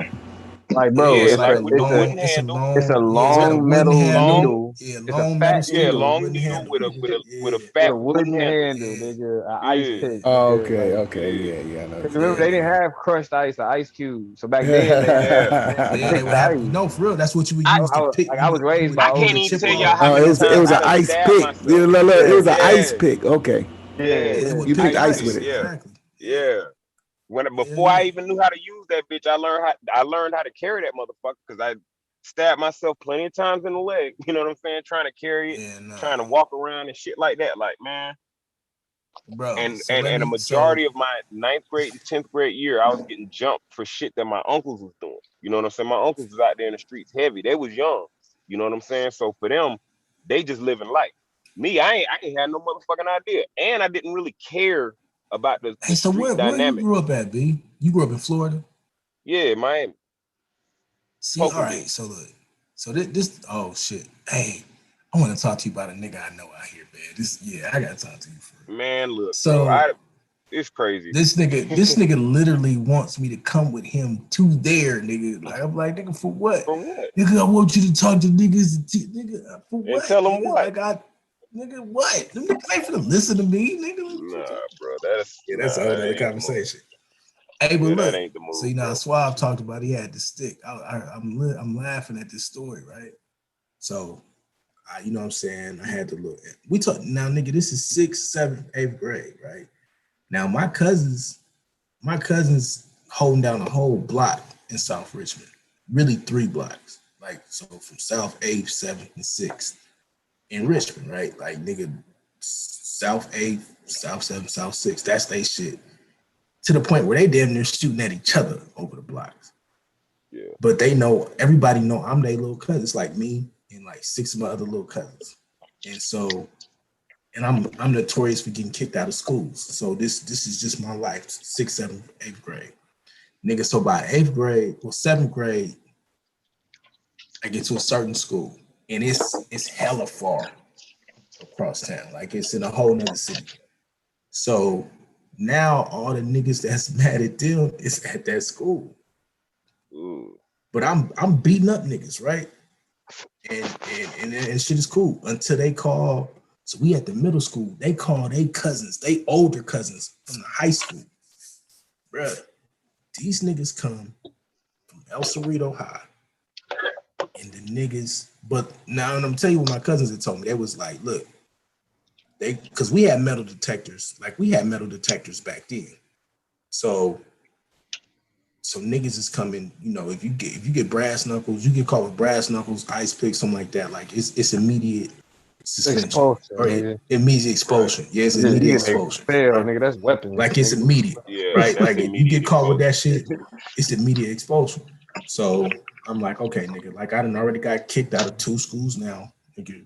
Like, bro, Yeah, it's like a with the it's a wooden handle. it's a Yeah, it's got a long wooden metal handle. Long, needle. Yeah, It's a long fat metal yeah, stick with a needle long wooden needle handle. with a Yeah, with fat a wooden wooden handle. handle, yeah. nigga. An ice Yeah, pick, Oh, nigga. okay, Like, okay, yeah, yeah, I know. 'cause remember Yeah, they didn't nigga. have crushed ice, the ice cube. So back then yeah. they had to Yeah, they pick would the have ice. no for real. That's what you would I use to pick. I was You raised would by I pick can't the older even chip tell people. y'all off. how Oh, many it times was I an done ice stabbed pick. myself. It was an Yeah, ice Yeah, pick. Okay, yeah, yeah. It would you pick picked I ice used ice. with to, it. yeah, Exactly. Yeah. yeah. Hell Before I yeah. even knew how to use that bitch, I learned how to carry that motherfucker because I stabbed myself plenty of times in the leg. You know what I'm saying? Trying to carry it, Yeah, nah. trying to walk around and shit like that. Like, man. Bro, And so and let and a me so majority of my ninth grade and 10th grade year, I was getting jumped for shit that my uncles was doing. You know what I'm saying? My uncles was out there in the streets heavy. They was young. You know what I'm saying? So for them, they just living life. Me, I ain't had no motherfucking idea. And I didn't really care about hey, the so street where you dynamic. grew up at, B? You grew up in Florida? Yeah, Miami, See, all right, Pocono. so look. So this oh shit. Hey, I want to talk to you about a nigga I know out here, man. I gotta talk to you for real. Man, look, bro, So it's crazy. this nigga literally wants me to come with him to there, nigga. Like I'm like, nigga, for what? For what? Nigga, I want you to talk to niggas, nigga, for And what? tell them Nigga, what? nigga, what? Them niggas ain't finna listen to me, nigga. Nah, bro, Yeah, that's a whole that other ain't the move. conversation. Hey, but Yeah, that look, ain't the so move, you know, bro. Suave talked about he had the stick. I'm laughing at this story, right? So, you know what I'm saying? I had to look. We talk now, nigga. This is 6th, 7th, 8th grade, right? Now, my cousins holding down a whole block in South Richmond. Really 3 blocks. Like, so from South 8th, 7th, and 6th in Richmond, right? Like, nigga, South 8th, South 7th, South 6th. That's they shit. To the point where they damn near shooting at each other over the blocks. Yeah. But everybody know I'm their little cousin. It's like me and like 6 of my other little cousins. And so, and I'm notorious for getting kicked out of schools. So this is just my life, 6th, 7th, 8th grade. Nigga, so by 8th grade or 7th grade, I get to a certain school and it's hella far across town. Like it's in a whole nother city. So now all the niggas that's mad at them is at that school. Ooh. But I'm beating up niggas, right? And shit is cool until they call. So we at the middle school, they call they cousins, they older cousins from the high school. Bruh, these niggas come from El Cerrito High. And the niggas, but now I'm tell you what my cousins had told me. They was like, look, because we had metal detectors, like we had metal detectors back then. So niggas is coming, you know, if you get brass knuckles, you get caught with brass knuckles, ice pick, something like that. Like it's immediate suspension Expulsion, or nigga. immediate Right. expulsion. Yeah, it's You immediate get expulsion, expelled, right? nigga. That's weapons, Like it's nigga. immediate, Yeah, right? that's Like if you immediate get caught with that exposure. shit, it's immediate expulsion. So I'm like, okay, nigga, like I done already got kicked out of 2 schools now, nigga.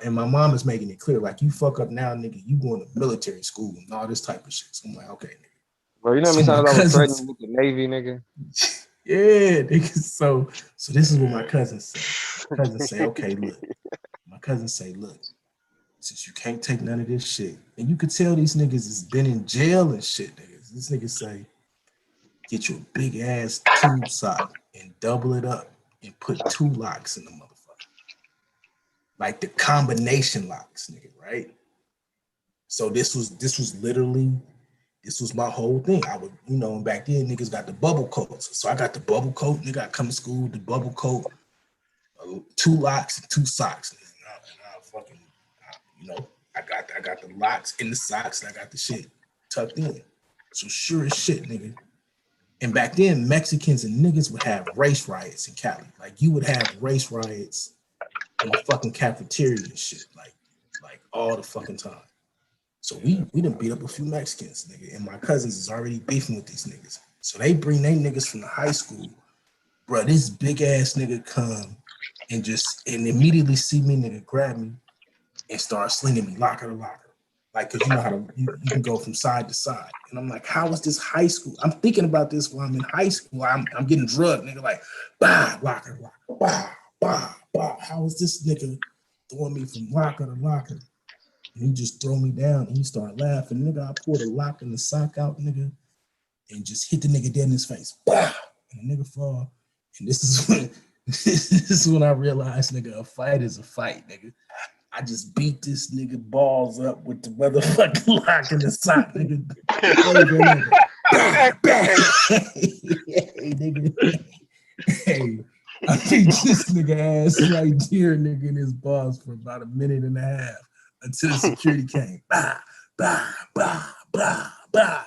And my mom is making it clear, like you fuck up now, nigga, you going to military school and all this type of shit. So I'm like, okay, nigga. Bro, you know how So many my times I was cousins, threatened with the Navy, nigga? yeah, nigga. So this is what my cousins say. My cousins say, okay, look. My cousins say, look, since you can't take none of this shit, and you could tell these niggas has been in jail and shit, niggas. This nigga say, get you a big ass tube sock and double it up and put 2 locks in the motherfucker. Like the combination locks, nigga, right? So this was literally, this was my whole thing. I would, you know, back then niggas got the bubble coats. So I got the bubble coat, nigga. I come to school with the bubble coat, 2 locks and 2 socks. And I fucking, you know, I got the locks in the socks and I got the shit tucked in. So sure as shit, nigga. And back then, Mexicans and niggas would have race riots in Cali. Like you would have race riots in the fucking cafeteria and shit, like all the fucking time. So we done beat up a few Mexicans, nigga, and my cousins is already beefing with these niggas. So they bring they niggas from the high school, bro. This big ass nigga come and immediately see me, nigga, grab me and start slinging me locker to locker. Like, cause you know how to you can go from side to side. And I'm like, how is this high school? I'm thinking about this while I'm in high school. I'm getting drugged, nigga, like, bah, locker, bah, bah, bah. How is this nigga throwing me from locker to locker? And he just throw me down and he started laughing. Nigga, I pulled a lock and the sock out, nigga, and just hit the nigga dead in his face. Bah! And the nigga fall. And this is when I realized, nigga, a fight is a fight, nigga. I just beat this nigga balls up with the motherfucking lock in the sock, nigga. Over and over. Bah, bah. Hey, nigga. Hey, I beat this nigga ass right here, nigga, in his balls for about a minute and a half until the security came. Bah, bah, bah, bah, bah.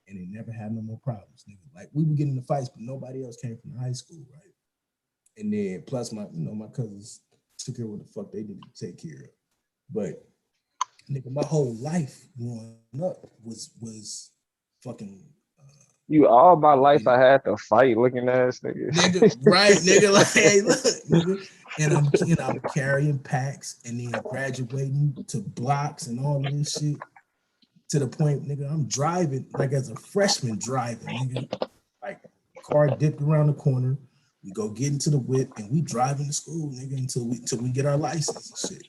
And they never had no more problems, nigga. Like, we were getting in the fights, but nobody else came from the high school, right? And then plus my cousins took care of what the fuck they didn't take care of. But nigga, my whole life growing up was fucking. You all my life I had to fight looking ass nigga. Nigga, right, nigga, like, hey, look, nigga. And I'm carrying packs and then graduating to blocks and all of this shit to the point, nigga, I'm driving like as a freshman driving, nigga. Like, car dipped around the corner. We go get into the whip and we driving to school, nigga, until we get our license and shit.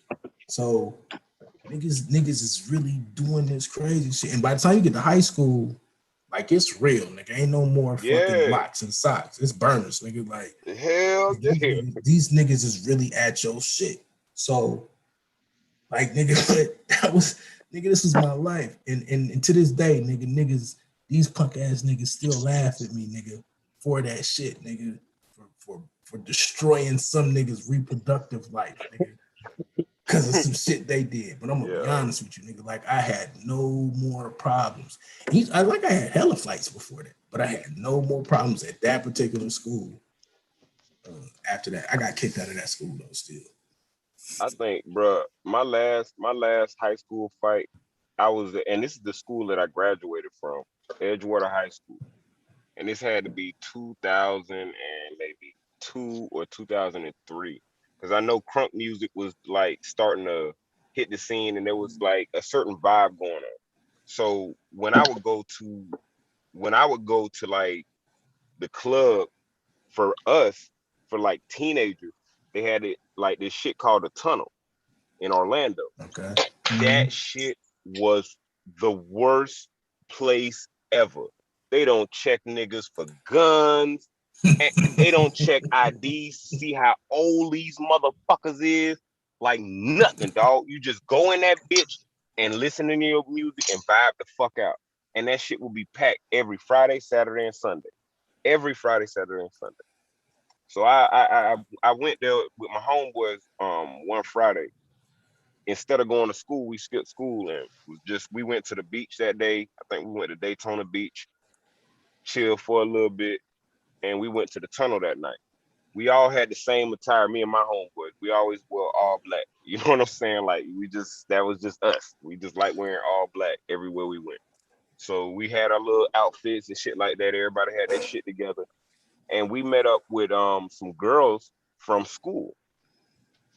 So niggas is really doing this crazy shit. And by the time you get to high school, like, it's real, nigga. Ain't no more fucking locks and socks. It's burners, nigga. Like, hell yeah. These niggas is really at your shit. So, like, nigga, this was my life. And to this day, niggas, these punk ass niggas still laugh at me, nigga, for that shit, nigga. For destroying some niggas' reproductive life, nigga, because of some shit they did. But I'm gonna be honest with you, nigga. Like, I had no more problems. I had hella fights before that, but I had no more problems at that particular school. After that, I got kicked out of that school though. Still, I think, bro, my last high school fight, and this is the school that I graduated from, Edgewater High School, and this had to be 2002 or 2003, because I know crunk music was like starting to hit the scene, and there was like a certain vibe going on. So when I would go to like the club for us, for like teenagers, they had it like this shit called a Tunnel in Orlando. Okay. That shit was the worst place ever. They don't check niggas for guns. And they don't check IDs to see how old these motherfuckers is. Like nothing, dog. You just go in that bitch and listen to your music and vibe the fuck out. And that shit will be packed every Friday, Saturday, and Sunday. Every Friday, Saturday, and Sunday. So I went there with my homeboys one Friday. Instead of going to school, we skipped school and we went to the beach that day. I think we went to Daytona Beach, chilled for a little bit, and we went to the Tunnel that night. We all had the same attire, me and my homeboys. We always wore all black. You know what I'm saying? Like, that was just us. We just like wearing all black everywhere we went. So we had our little outfits and shit like that. Everybody had their shit together. And we met up with some girls from school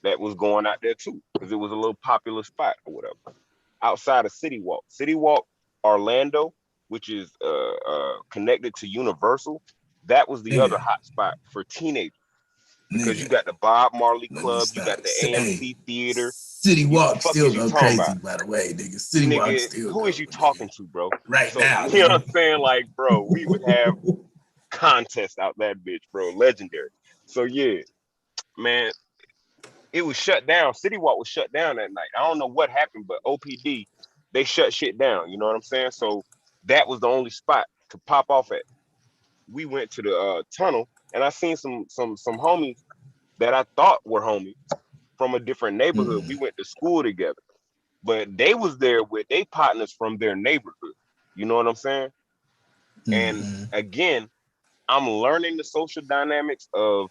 that was going out there too, because it was a little popular spot or whatever. Outside of City Walk. City Walk, Orlando, which is connected to Universal. That was the other hot spot for teenagers. Because you got the Bob Marley Club, you got the AMC Theater. City Walk still go crazy, by the way, nigga. City Walk still who is you talking to, bro? Right now. You know what I'm saying? Like, bro, we would have contests out that bitch, bro. Legendary. So, yeah, man, it was shut down. City Walk was shut down that night. I don't know what happened, but OPD, they shut shit down. You know what I'm saying? So that was the only spot to pop off at. We went to the Tunnel, and I seen some homies that I thought were homies from a different neighborhood. We went to school together, but they was there with their partners from their neighborhood. You know what I'm saying? And again, I'm learning the social dynamics of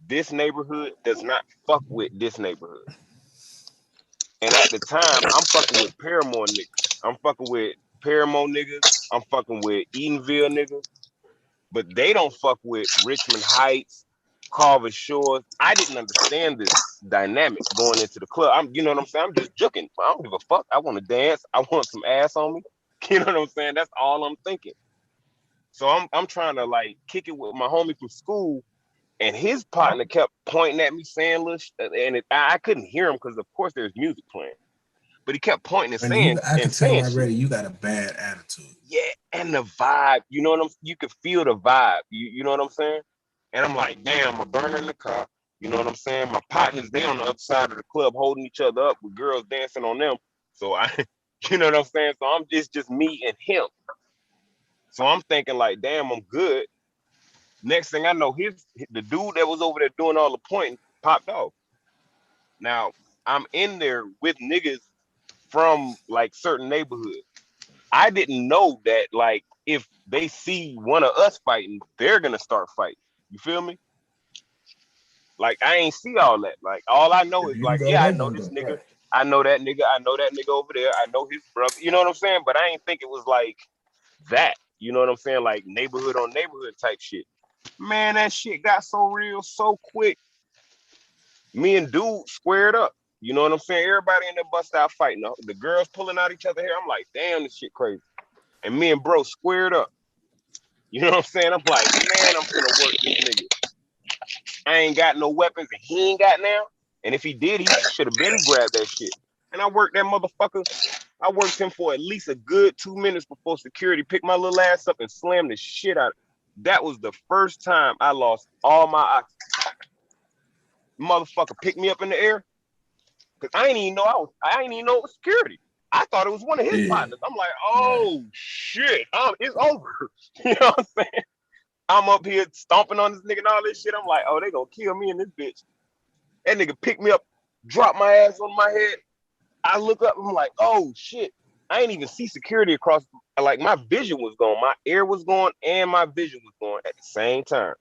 this neighborhood does not fuck with this neighborhood. And at the time, I'm fucking with Paramore niggas. I'm fucking with Paramore niggas. I'm fucking with Edenville niggas. But they don't fuck with Richmond Heights, Carver Shores. I didn't understand this dynamic going into the club. You know what I'm saying? I'm just joking. I don't give a fuck. I want to dance. I want some ass on me. You know what I'm saying? That's all I'm thinking. So I'm trying to like kick it with my homie from school, and his partner kept pointing at me saying, and I couldn't hear him because of course there's music playing. But he kept pointing and saying, I can tell already you got a bad attitude. Yeah, and the vibe, you know what you could feel the vibe. You know what I'm saying? And I'm like, damn, I'm burning the car. You know what I'm saying? My partners, they on the other side of the club holding each other up with girls dancing on them. So I, you know what I'm saying? So it's just me and him. So I'm thinking like, damn, I'm good. Next thing I know, the dude that was over there doing all the pointing popped off. Now I'm in there with niggas from like certain neighborhoods. I didn't know that like if they see one of us fighting, they're gonna start fighting. You feel me? Like I ain't see all that. Like all I know is You like, go, yeah, I they know gonna this go. nigga. Right. I know that nigga. I know that nigga over there. I know his brother. You know what I'm saying? But I ain't think it was like that. You know what I'm saying? Like neighborhood on neighborhood type shit. Man, that shit got so real so quick. Me and dude squared up. You know what I'm saying? Everybody in there bust out fighting. The girls pulling out each other hair. I'm like, damn, this shit crazy. And me and bro squared up. You know what I'm saying? I'm like, man, I'm finna work this nigga. I ain't got no weapons and he ain't got now. And if he did, he should have been grabbed that shit. And I worked that motherfucker. I worked him for at least a good 2 minutes before security picked my little ass up and slammed the shit out. That was the first time I lost all my oxygen. Motherfucker picked me up in the air. Cause I ain't even know it was security. I thought it was one of his partners. I'm like, oh shit, it's over. You know what I'm saying? I'm up here stomping on this nigga and all this shit. I'm like, oh, they gonna kill me in this bitch. That nigga picked me up, dropped my ass on my head. I look up, I'm like, oh shit. I ain't even see security across. Like my vision was gone, my air was gone, and my vision was gone at the same time.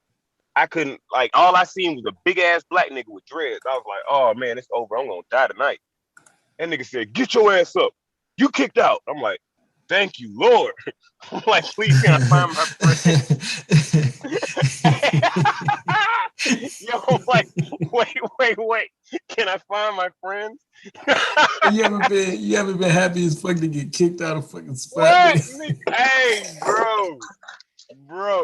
I couldn't, like, all I seen was a big ass black nigga with dreads. I was like, oh man, it's over. I'm gonna die tonight. That nigga said, get your ass up. You kicked out. I'm like, thank you, Lord. I'm like, please can I find my friends? Yo, I'm like, wait. Can I find my friends? You ever been happy as fuck to get kicked out of fucking spot? What? Hey, bro.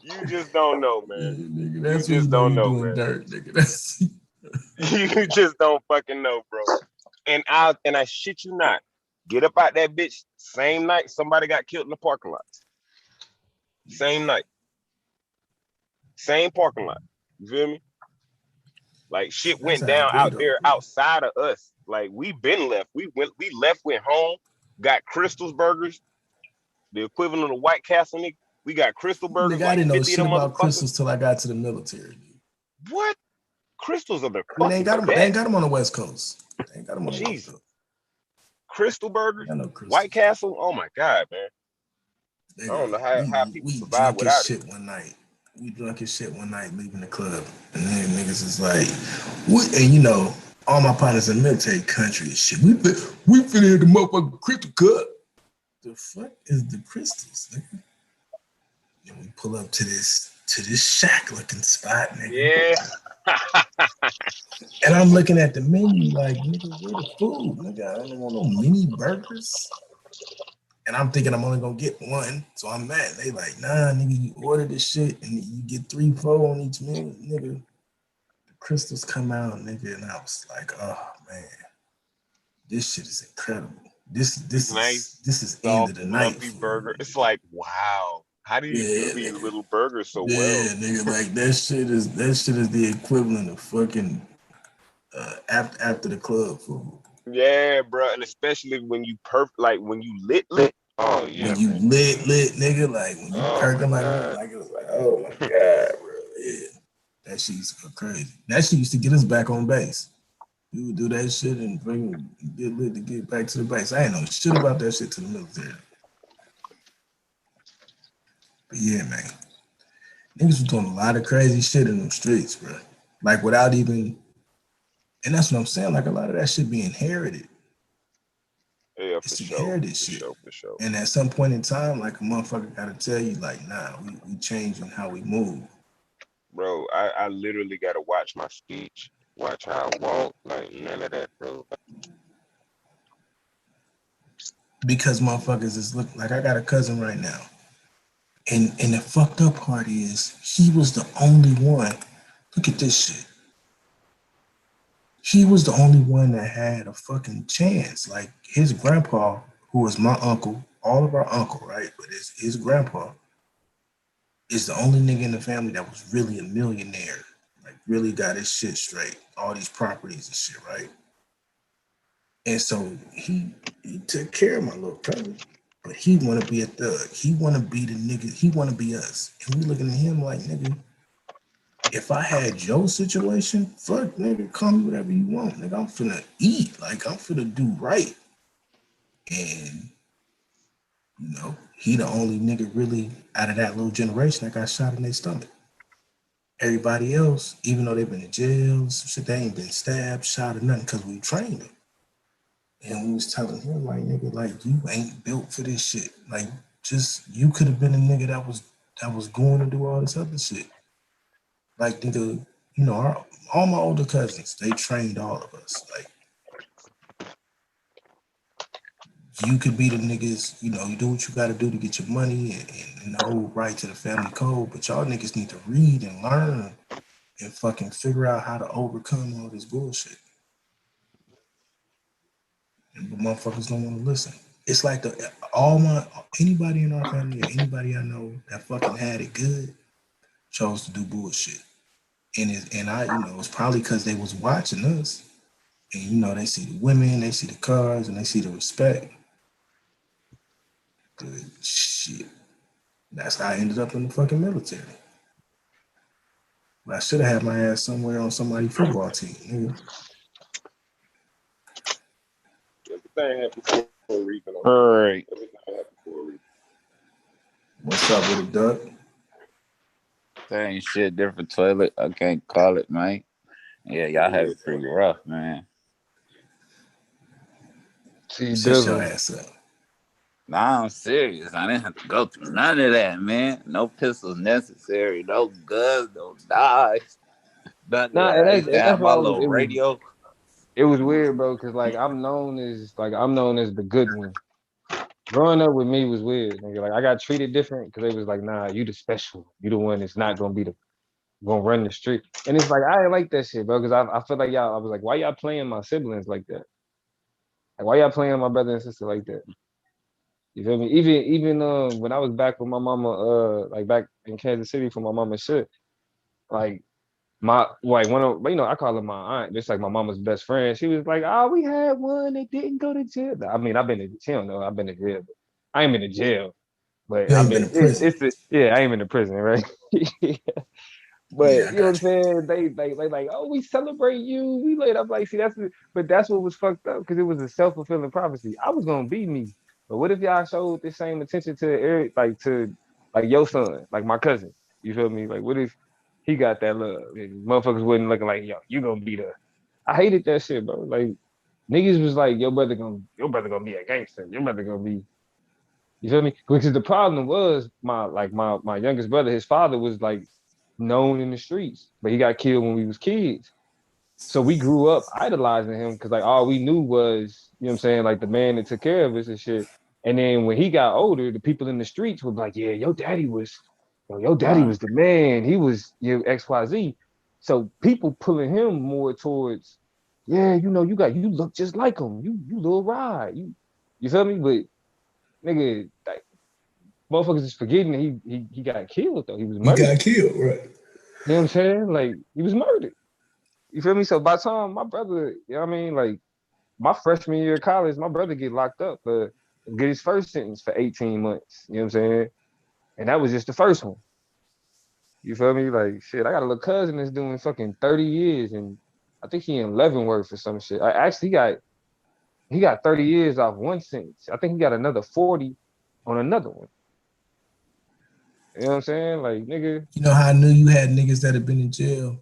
You just don't know, man. Yeah, nigga, that's you just don't know, doing man. Dirt, nigga. That's You just don't fucking know, bro. And I shit you not. Get up out that bitch. Same night, somebody got killed in the parking lot. Same night. Same parking lot. You feel me? Like shit went down out there outside of us. Like we been left. We left, went home, got Crystal's burgers, the equivalent of White Castle, nigga. We got Crystal burgers. Nigga, like I didn't know 50 shit of them about motherfuckers. Crystals till I got to the military. What? Crystals are the I mean, they ain't got them on the West Coast. They ain't got them on the West Coast. Crystal burgers, Crystals. White Castle. Oh my god, man! Nigga, I don't know how people survive without it. Shit one night. We drunk as shit one night leaving the club, and then niggas is like, "What?" And you know, all my partners in military country and shit. We finna the motherfucking Crystal Cup. The fuck is the Crystals, nigga? And we pull up to this shack looking spot, nigga. Yeah. And I'm looking at the menu like, nigga, where the food? Nigga, I don't want no mini burgers. And I'm thinking I'm only gonna get one, so I'm mad. They like, nah, nigga, you order this shit and you get 3, 4 on each meal, nigga. The Crystals come out, nigga, and I was like, oh man, this shit is incredible. This nice, is end of the night burger. It's like, wow, how do you do these little burgers so well? Yeah, nigga, like that shit is the equivalent of fucking after the club food. Yeah, bro, and especially when you when you lit. Oh yeah, when you lit, nigga, like when you perking like it was like, oh my god, bro, yeah, that shit used to go crazy. That shit used to get us back on base. We would do that shit and get lit to get back to the base. I ain't know shit about that shit to the military. But yeah, man, niggas was doing a lot of crazy shit in them streets, bro. Like without even, and that's what I'm saying. Like a lot of that shit be inherited. Yeah, it's inherited shit. For sure. And at some point in time, like a motherfucker gotta tell you, like, nah, we changing how we move. Bro, I literally gotta watch my speech, watch how I walk, like none of that, bro. Because motherfuckers is looking like I got a cousin right now. And the fucked up part is he was the only one. Look at this shit. He was the only one that had a fucking chance. Like his grandpa, who was my uncle, all of our uncle, right? But his grandpa, is the only nigga in the family that was really a millionaire, like really got his shit straight, all these properties and shit, right? And so he took care of my little cousin, but he want to be a thug. He want to be the nigga. He want to be us. And we looking at him like, nigga, if I had your situation, fuck, nigga, call me whatever you want. Nigga, I'm finna eat. Like, I'm finna do right. And, you know, he the only nigga really out of that little generation that got shot in their stomach. Everybody else, even though they've been in jail, some shit, they ain't been stabbed, shot, or nothing because we trained them. And we was telling him, like, nigga, like, you ain't built for this shit. Like, just, you could have been a nigga that was going to do all this other shit. Like, nigga, you know, all my older cousins, they trained all of us. Like, you could be the niggas, you know, you do what you got to do to get your money and hold right to the family code, but y'all niggas need to read and learn and fucking figure out how to overcome all this bullshit. But motherfuckers don't want to listen. It's like anybody in our family or anybody I know that fucking had it good chose to do bullshit. And I, you know, it's probably because they was watching us. And, you know, they see the women, they see the cars, and they see the respect. Good shit. That's how I ended up in the fucking military. But I should have had my ass somewhere on somebody's football team, nigga. Everything happens for a reason. All right. Everything happens for a reason. What's up with it, Doug? Same shit, different toilet. I can't call it, man. Yeah, y'all have it pretty rough, man. See, Shut your Dizzle. ass up. Nah, I'm serious. I didn't have to go through none of that, man. No pistols necessary. No guns, no knives. None of Nah, that. I and used to that's have why my little radio. it was weird, bro, because like I'm known as the good one. Growing up with me was weird, nigga. Like I got treated different because they was like, nah, you the special. You the one that's not gonna run the street. And it's like I didn't like that shit, bro, because I feel like I was like, why y'all playing my siblings like that? Like why y'all playing my brother and sister like that? You feel me? Even when I was back with my mama, like back in Kansas City for my mama shit, like one of, you know, I call her my aunt, just like my mama's best friend. She was like, oh, we had one that didn't go to jail. I mean, I've been to jail, no, I've been to jail, but I ain't been to jail. But You I've ain't been been in prison. I ain't been to prison, right? Yeah, But I you know what I'm got you. saying? They like, oh, we celebrate you. We laid up like, see, but that's what was fucked up because it was a self-fulfilling prophecy. I was gonna be me, but what if y'all showed the same attention to Eric, like your son, like my cousin? You feel me? Like, what if he got that love? And motherfuckers wasn't looking like, yo, you gonna be the. I hated that shit, bro. Like niggas was like, your brother gonna be a gangster. Your brother gonna be. You feel me? Because the problem was my youngest brother, his father was like known in the streets, but he got killed when we was kids. So we grew up idolizing him because like all we knew was, you know what I'm saying, like the man that took care of us and shit. And then when he got older, the people in the streets were like, yeah, your daddy was the man. He was your XYZ. So people pulling him more towards, yeah, you know, you look just like him. You little ride. You feel me? But nigga, like motherfuckers is forgetting that he got killed though. He was He got murdered. killed, right? You know what I'm saying? Like he was murdered. You feel me? So by the time my brother, you know what I mean? Like my freshman year of college, my brother get locked up for get his first sentence for 18 months. You know what I'm saying? And that was just the first one. You feel me? Like shit, I got a little cousin that's doing fucking 30 years and I think he in Leavenworth or some shit. Actually he got 30 years off one sentence. I think he got another 40 on another one. You know what I'm saying? Like nigga. You know how I knew you had niggas that had been in jail?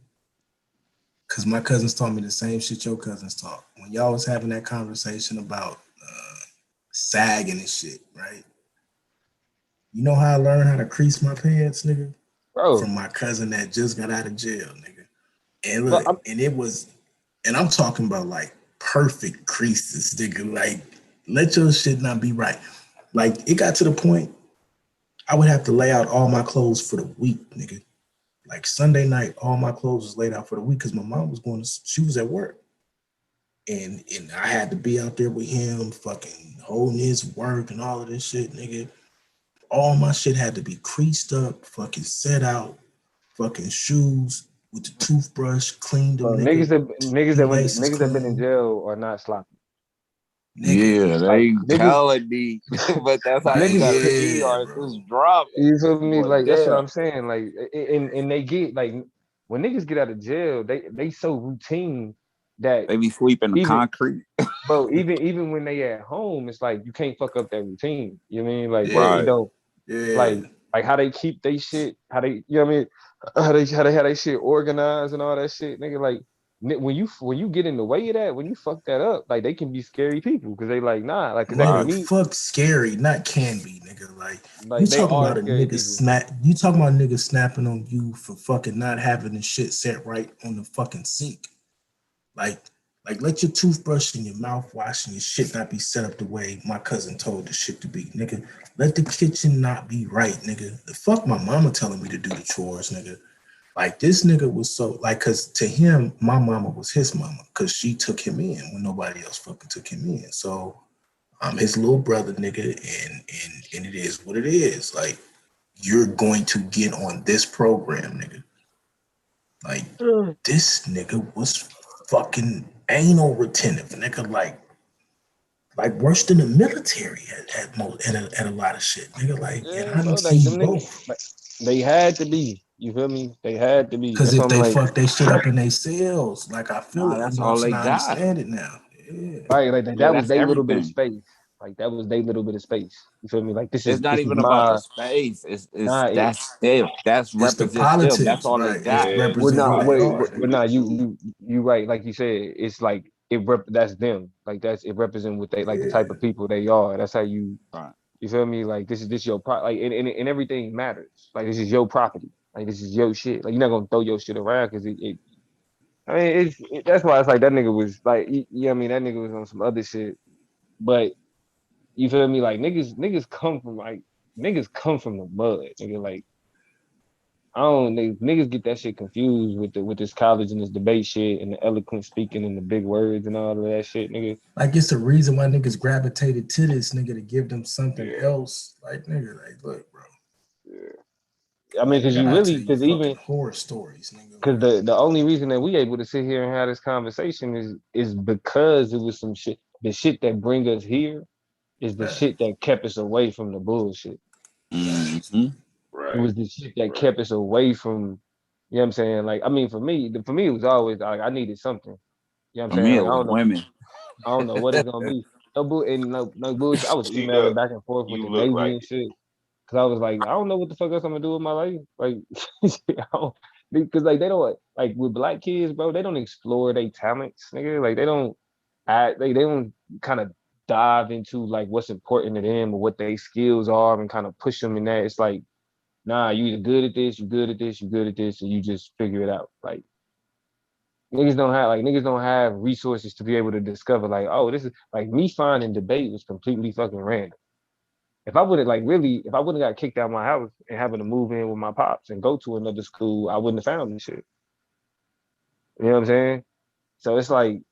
Because my cousins taught me the same shit your cousins taught. When y'all was having that conversation about sagging and shit, right? You know how I learned how to crease my pants, nigga? Bro, From my cousin that just got out of jail, nigga. And but look, and I'm talking about like perfect creases, nigga. Like, let your shit not be right. Like, it got to the point I would have to lay out all my clothes for the week, nigga. Like Sunday night, all my clothes was laid out for the week because my mom was she was at work. And I had to be out there with him, fucking holding his work and all of this shit, nigga. all my shit had to be creased up, fucking set out, fucking shoes with the toothbrush, cleaned them, Niggas shoelaces that been in clean, jail are not sloppy. nigga. Yeah, Like they niggas, telling me, but that's how you Like, gotta niggas. be, yeah, or it's bro. just drama. You feel You me? going Like that's what jail. I'm saying. Like, and they get like when niggas get out of jail, they so routine that They be sweeping the even concrete. bro, even when they at home, it's like you can't fuck up that routine. You know what I mean? Like it Yeah, Right. don't yeah. like how they keep they shit, how they you know what I mean, how they shit organized and all that shit, nigga. Like when you get in the way of that, when you fuck that up, like they can be scary people because they like nah, like cause that Right. can be Fuck scary, not can be, nigga. Like you like they talking are about a scary nigga people. you talking about niggas snapping on you for fucking not having the shit set right on the fucking sink. Like let your toothbrush and your mouthwash and your shit not be set up the way my cousin told the shit to be, nigga. Let the kitchen not be right, nigga. The fuck my mama telling me to do the chores, nigga. Like this nigga was so like, cause to him, my mama was his mama, cause she took him in when nobody else fucking took him in. So I'm his little brother, nigga, and it is what it is. Like you're going to get on this program, nigga. Like this nigga was fucking anal retentive, nigga. Like worse than the military at a lot of shit, nigga. Like, and Yeah, I bro, didn't like see them niggas, both. like, they had to be. You feel me? They had to be. Cause That's why if I'm they like, fuck they shit up in their cells, like I feel Nah, it, you that's know what I'm all saying? they I got. understand it now. Yeah. like Yeah, that was that's their little bit of everything. space. Like that was their little bit of space. You feel me? Like It's not this is even about the my space. It's nah. that's them. That's It's the represents them. That's politics, all they right? It's got. Yeah. Well, represent who nah, they wait, are, well, nigga. nah. You right. Like you said, it's like that's them. Like that's it represent what they like the type Yeah. of people they are. That's how you. Right. You feel me? Like this your like and everything matters. Like this is your property. Like this is your shit. Like you're not gonna throw your shit around because I mean, that's why it's like that nigga was like, I mean, that nigga was on some other shit. But you feel me? Like niggas come from the mud, nigga. Like I don't niggas get that shit confused with this college and this debate shit and the eloquent speaking and the big words and all of that shit, nigga. Like it's the reason why niggas gravitated to this nigga to give them something Yeah. else. Like nigga, like look, bro. I mean, Like I cause you gotta tell really, you cause fucking even horror stories, nigga. cause the only reason that we able to sit here and have this conversation is because it was some shit. The shit that bring us here is the Fact, shit that kept us away from the bullshit. fact. Hmm. It Right. was the shit that Right. kept us away from, you know what I'm saying? Like, I mean, for me, it was always like I needed something. You know what I'm For saying? me, Like, it was women. I don't know what it's gonna be. No bullshit. I was See, look, emailing back and forth with you the look Navy like and shit. Cause I was like, I don't know what the fuck else I'm gonna do with my life. Like, I don't, because like they don't like with black kids, bro. They don't explore their talents, nigga. Like they don't kind of dive into like what's important to them or what their skills are and kind of push them in that. It's like, nah, you either good at this, you good at this, you good at this, and you just figure it out. Like niggas don't have resources to be able to discover like, oh, this is like me finding debate was completely fucking random. If I would have like really, if I wouldn't got kicked out of my house and having to move in with my pops and go to another school, I wouldn't have found this shit. You know what I'm saying? So it's like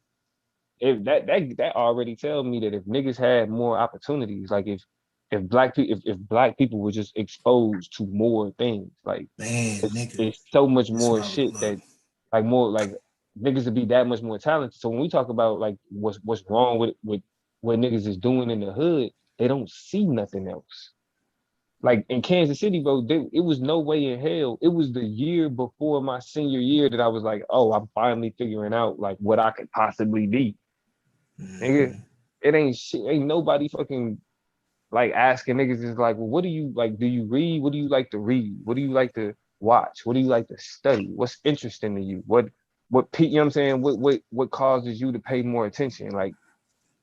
if that already tells me that if niggas had more opportunities, like if black people if black people were just exposed to more things, like Man, nigga. it's so much This more what I would shit look. that like more like niggas would be that much more talented. So when we talk about like what's wrong with what niggas is doing in the hood, they don't see nothing else. Like in Kansas City, bro, it was no way in hell. It was the year before my senior year that I was like, oh, I'm finally figuring out like what I could possibly be. Nigga, Mhm. it ain't shit. Ain't nobody fucking like asking niggas is like, well, what do you like? Do you read? What do you like to read? What do you like to watch? What do you like to study? What's interesting to you? You know what I'm saying? What causes you to pay more attention? Like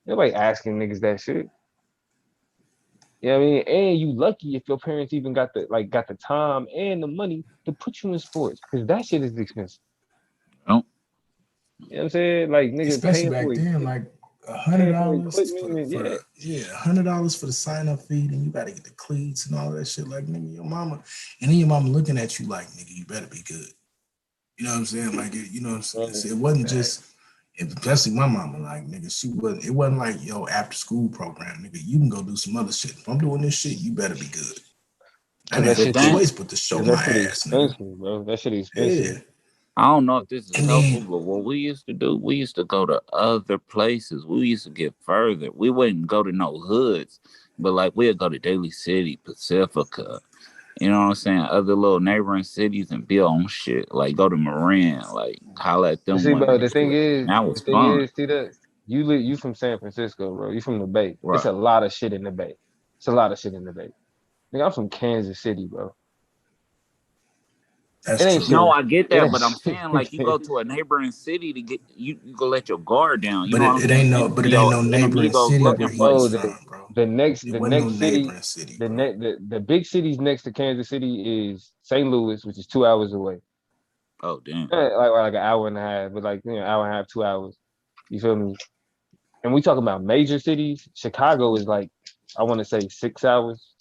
nobody asking niggas that shit. You know what I mean? And you lucky if your parents even got the time and the money to put you in sports. Cause that shit is expensive. Oh, You know what I'm saying? Like nigga Especially back then, like paying for $100 for equipment and yeah. $100 for the sign up fee, and you gotta get the cleats and all that shit. Like nigga, your mama, and then your mama looking at you like nigga, you better be good. You know what I'm saying? Like you know what I'm saying? So it wasn't just, especially my mama, like nigga, it wasn't like yo after school program, nigga, you can go do some other shit. If I'm doing this shit, you better be good. I didn't that have a shit, choice but to show my that shit ass, nigga. expensive, bro. That shit Yeah. expensive. I don't know if this is And helpful, then but what we used to do, we used to go to other places. We used to get further. We wouldn't go to no hoods, but like we'd go to Daly City, Pacifica, you know what I'm saying? Other little neighboring cities and build on shit. Like go to Marin, like holla at You them see, women bro, and shit. That was fun. see that you from San Francisco, bro. You from the Bay. It's Right. a lot of shit in the Bay. It's a lot of shit in the Bay. Nigga, I'm from Kansas City, bro. that's It ain't true. shit. No, I get It that, ain't but I'm shit. saying like you go to a neighboring city to get you go let your guard down. You But know what I'm it saying? ain't no And but it ain't your no neighboring enemigos city where looking he for was Bro, you. from, bro. the It wasn't no next city, neighboring city, bro. the big cities next to Kansas City is St. Louis, which is 2 hours away. Oh damn. Like an hour and a half, but like hour and a half, 2 hours. You feel me? And we talk about major cities. Chicago is like, I want to say 6 hours.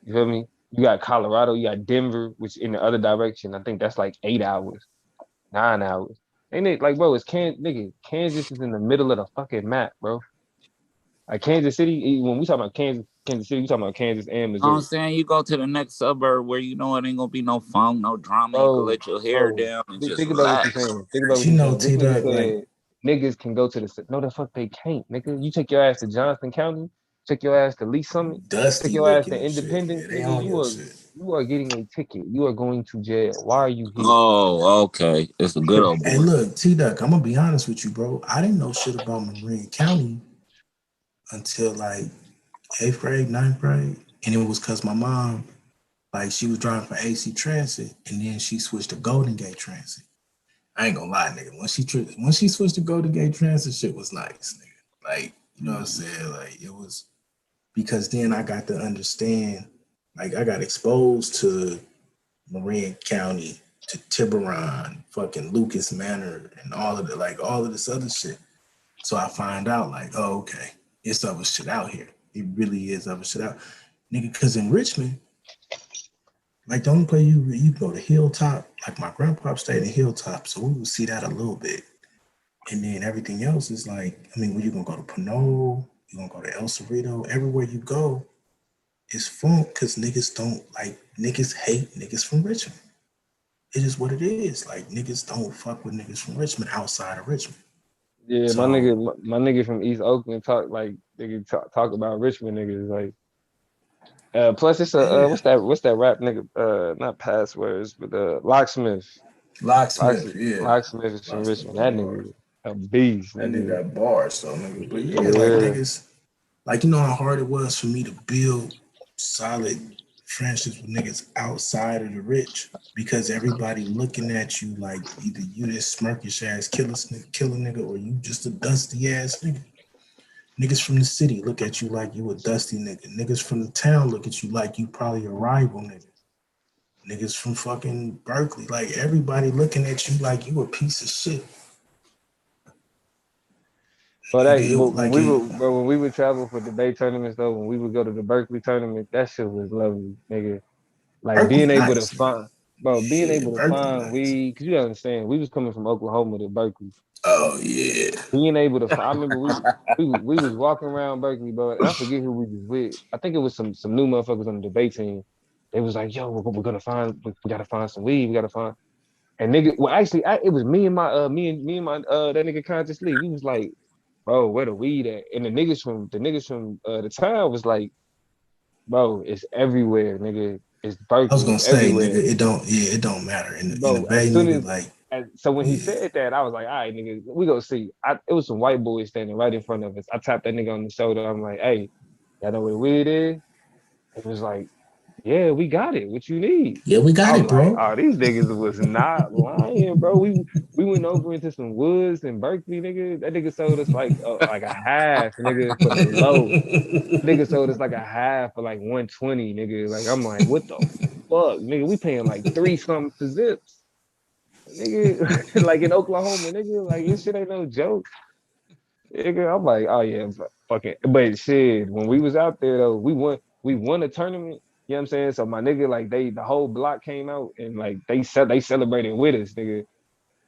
You feel me? You got Colorado, you got Denver, which in the other direction, I think that's like 8 hours, 9 hours. Ain't it like, bro? Nigga, Kansas is in the middle of the fucking map, bro. Like Kansas City, when we talk about Kansas City, we talking about Kansas and You know what I'm Missouri, saying? You go to the next suburb where you know it ain't gonna be no funk, no drama. You can bro. let your hair Bro, down and just think about what you're relax. saying. Think about But what you you're know, saying. This T nigga Dog, like said niggas can go to the. No, the fuck they can't, nigga. You take your ass to Johnson County, take your ass to Lee Summit, take dusty your ass looking to and shit. Independence, Yeah, they nigga. on your shit. You are getting a ticket. You are going to jail. Why are you here? Oh, okay. It's a good old Hey, boy. look, T Duck, I'm gonna be honest with you, bro. I didn't know shit about Marin County until like 8th grade, 9th grade. And it was cause my mom, like, she was driving for AC Transit and then she switched to Golden Gate Transit. I ain't gonna lie, nigga. When she switched to Golden Gate Transit, shit was nice, nigga. Like, you know what I'm saying? Like, it was because then I got to understand, like, I got exposed to Marin County, to Tiburon, fucking Lucas Manor, and all of this other shit. So I find out, like, oh, okay, it's other shit out here. It really is other shit out, nigga. Because in Richmond, like, the only place you go to Hilltop, like my grandpa stayed in Hilltop, so we would see that a little bit. And then everything else is like, I mean, when you gonna go to Pinole, you gonna go to El Cerrito, everywhere you go, it's funk because niggas hate niggas from Richmond. It is what it is. Like, niggas don't fuck with niggas from Richmond outside of Richmond. Yeah, So my nigga from East Oakland talk about Richmond niggas like. Plus it's a yeah, what's that rap nigga? Not Passwords, but Locksmith. locksmith, yeah, Locksmith is from locksmith Richmond. That got bars. nigga a beast, That nigga nigga. got bars, though, nigga. But yeah, like Yeah. niggas, like, you know how hard it was for me to build solid friendships with niggas outside of the rich because everybody looking at you like either you this smirkish ass killer nigga or you just a dusty ass nigga. Niggas from the city look at you like you a dusty nigga. Niggas from the town look at you like you probably a rival nigga. Niggas from fucking Berkeley, like everybody looking at you like you a piece of shit. Nigga, it, But like it, when we would travel for debate tournaments though, when we would go to the Berkeley tournament, that shit was lovely, nigga. Like Berkeley being able to nice, nigga. find, bro, being Yeah, able to Berkeley find nice. weed, cause you understand, we was coming from Oklahoma to Berkeley. Oh yeah. Being able to find, I remember we was walking around Berkeley, bro, and I forget who we was with. I think it was some new motherfuckers on the debate team. They was like, "Yo, we're gonna find, we gotta find some weed. We gotta find." And nigga, well, actually, it was me and my me and my that nigga Conscious Lee. We was like, "Bro, where the weed at?" And the niggas from the town was like, "Bro, it's everywhere, nigga. It's I was Berkeley. gonna It's say, nigga, everywhere." it don't matter in the Bro, Bay, nigga. Like, so when he yeah, said that, I was like, all right, nigga, we go see. It was some white boys standing right in front of us. I tapped that nigga on the shoulder. I'm like, hey, y'all know where the weed is? It was like, yeah, we got it. What you need? yeah, we got I'm it, like, bro. oh, these niggas was not lying, bro. We went over into some woods in Berkeley, nigga. That nigga sold us like a half, nigga, for the low. Nigga sold us like a half for like 120, nigga. Like I'm like, what the fuck, nigga? We paying like three something for zips, nigga. Like in Oklahoma, nigga. Like this shit ain't no joke, nigga. I'm like, oh yeah, fucking. But shit, when we was out there though, we won a tournament. You know what I'm saying? So my nigga, like the whole block came out and like they celebrated with us, nigga.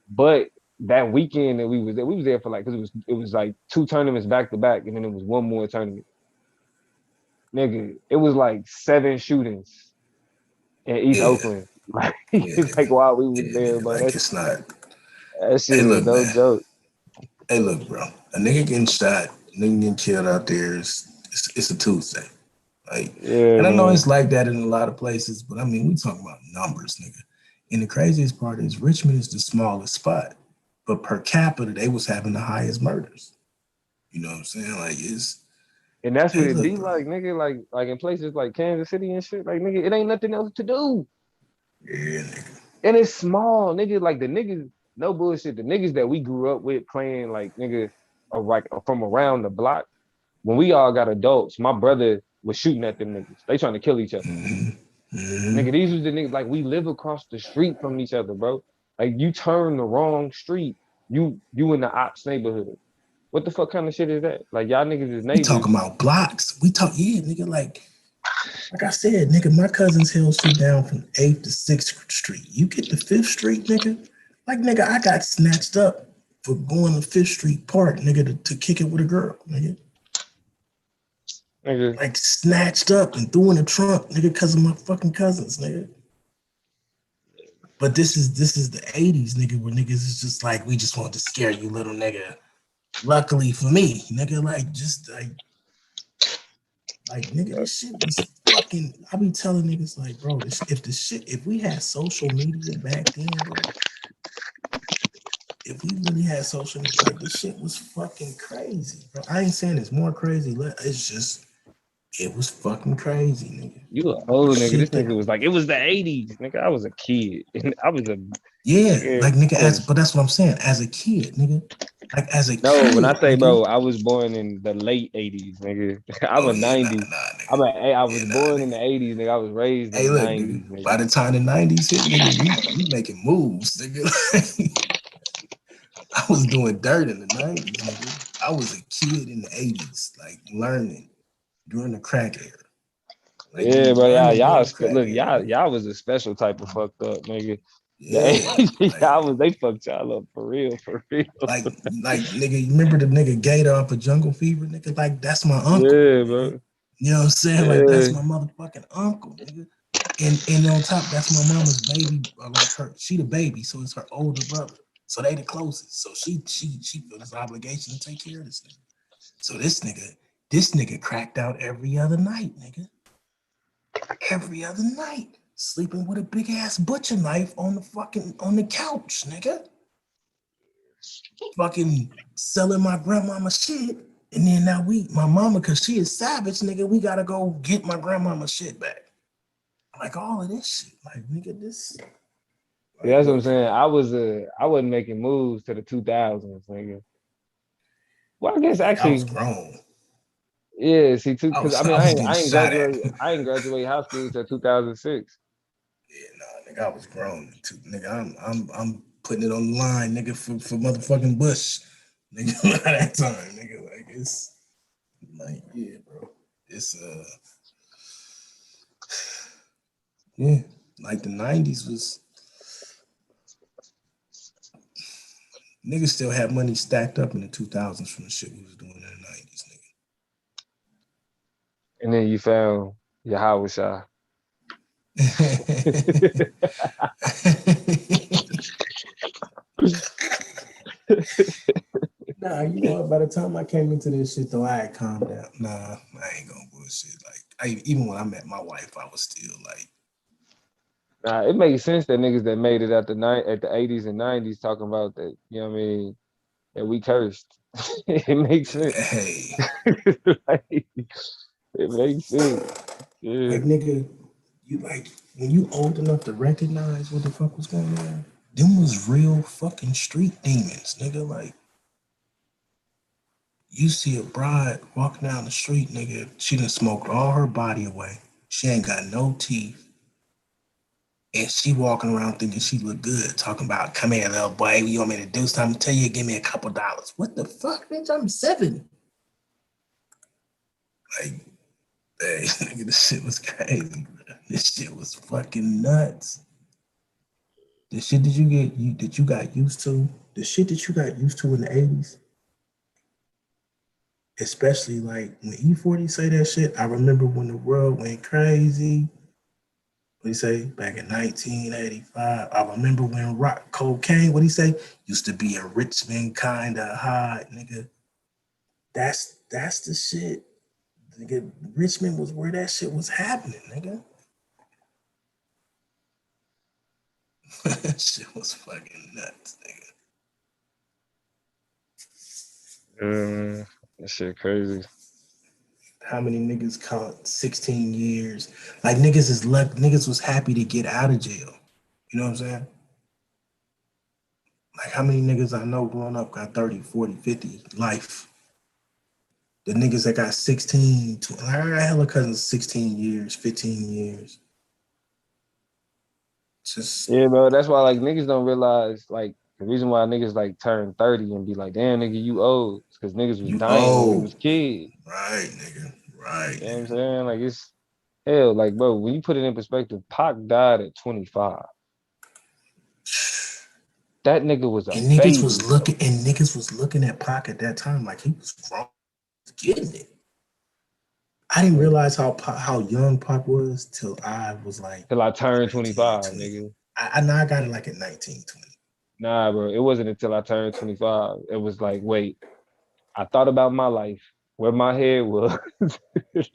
But that weekend that we was there for like, cause it was like two tournaments back to back, and then it was one more tournament. Nigga, it was like 7 shootings in East Yeah. Oakland. Like, Yeah, like while we was there, yeah, bro. like it's not. That shit Hey, was look, no man. joke. Hey, look, bro. A nigga getting shot, nigga getting killed out there is it's a Tuesday. Like, Yeah, and I know man. it's like that in a lot of places, but I mean, we talking about numbers, nigga. And the craziest part is Richmond is the smallest spot, but per capita, they was having the highest murders. You know what I'm saying? Like, it's And that's what hey, it look, be bro. like, nigga. Like in places like Kansas City and shit. Like, nigga, it ain't nothing else to do. Yeah, nigga. And it's small, nigga. Like the niggas, no bullshit. The niggas that we grew up with playing, like nigga, or like from around the block. When we all got adults, my brother was shooting at them niggas. They trying to kill each other. Nigga, these was the niggas. Like we live across the street from each other, bro. Like you turn the wrong street, you in the ops neighborhood. What the fuck kind of shit is that? Like y'all niggas is We neighbors. talking about blocks. We talk, yeah, nigga. Like I said, nigga, my cousins held shit down from 8th to 6th Street. You get to 5th Street, nigga. Like, nigga, I got snatched up for going to 5th Street Park, nigga, to kick it with a girl, nigga. Nigga. Like, snatched up and threw in the trunk, nigga, because of my fucking cousins, nigga. But this is the 80s, nigga, where niggas is just like, we just want to scare you, little nigga. Luckily for me, nigga, like, just like nigga, this shit was fucking. I be telling niggas like, bro, if we had social media back then, bro, if we really had social media, like this shit was fucking crazy, bro. I ain't saying it's more crazy. It's just it was fucking crazy, nigga. You an old nigga. This Shit nigga was like, it was the 80s. Nigga, I was a kid. And I was a yeah, nigga, like nigga, but that's what I'm saying. As a kid, nigga, like as a no, kid, when I say nigga, bro, I was born in the late 80s, nigga. I'm oh a yeah, 90s. nigga. I was born in the 80s, nigga. I was raised in Hey, the look, 90s, nigga. By nigga. the time the '90s hit, nigga, we making moves, nigga. I was doing dirt in the '90s, nigga. I was a kid in the '80s, like learning during the crack era. Like we Yeah, was bro. learning during Y'all the crack look, era. y'all was a special type of fucked up, nigga. The Yeah, 80s, like, they fucked y'all up for real, for real. like, nigga, you remember the nigga Gator off of Jungle Fever, nigga? Like, that's my uncle. Yeah, Nigga. bro. You know what I'm saying? Like, Yeah. that's my motherfucking uncle, nigga. And on top, that's my mama's baby, like her, she the baby, so it's her older brother. So they the closest. So she feel this obligation to take care of this nigga. So this nigga cracked out every other night, nigga. Every other night. Sleeping with a big ass butcher knife on the couch, nigga. Fucking selling my grandmama shit. And then now my mama, cause she is savage, nigga, we gotta go get my grandmama shit back. Like all of this shit. Like, nigga, this. Yeah, that's what I'm saying. I wasn't making moves to the 2000s, nigga. Well, I guess I was actually, grown. yeah. See, too, I because I was mean, I was getting I ain't shot at. graduate. I ain't graduate high school until 2006. Yeah, nah, nigga, I was grown too. Nigga, I'm putting it on the line, nigga, for motherfucking Bush. Nigga, at that time, nigga. Like it's like, yeah, bro. It's yeah, like the 90s was niggas still had money stacked up in the 2000s from the shit we was doing in the 90s, nigga. And then you found your Howard Shah. Nah, you know what? By the time I came into this shit, though, I had calmed down. Nah, I ain't gonna bullshit. Like, even when I met my wife, I was still like, Nah, it makes sense that niggas that made it at the 80s and 90s talking about that, you know what I mean, that we cursed. It makes sense. hey, Like, it makes sense. Yeah. like nigga, you like when you old enough to recognize what the fuck was going on, them was real fucking street demons, nigga. Like, you see a bride walking down the street, nigga, she done smoked all her body away. She ain't got no teeth. And she walking around thinking she look good, talking about, come here, little boy, you want me to do something? Tell you, give me a couple dollars. What the fuck, bitch? I'm 7. Like, hey, nigga, this shit was crazy, bro. This shit was fucking nuts. The shit that you got used to, the shit that you got used to in the 80s, especially like when E40 say that shit, I remember when the world went crazy. What he say? Back in 1985. I remember when rock cocaine, what he say? Used to be a Richmond kind of hot, nigga. That's the shit. Nigga, Richmond was where that shit was happening, nigga. That shit was fucking nuts, nigga. That shit crazy. How many niggas caught 16 years? Like niggas is luck. Niggas was happy to get out of jail. You know what I'm saying? Like how many niggas I know growing up got 30, 40, 50 life. The niggas that got 16, I got hella cousins 16 years, 15 years. Just Yeah, bro. That's why like niggas don't realize like the reason why niggas like turn 30 and be like, damn nigga, you old. It's because niggas was you dying when we old. was kids. Right, nigga. Right. You know what I'm saying? Like it's hell, like bro, when you put it in perspective, Pac died at 25. That nigga was a And niggas baby. was looking at Pac at that time like he was grown, getting it. I didn't realize how young Pac was till I was like Till I turned 19, 25, 20. nigga. I got it like at 19, 20. Nah, bro. It wasn't until I turned 25. It was like, wait, I thought about my life, where my head was.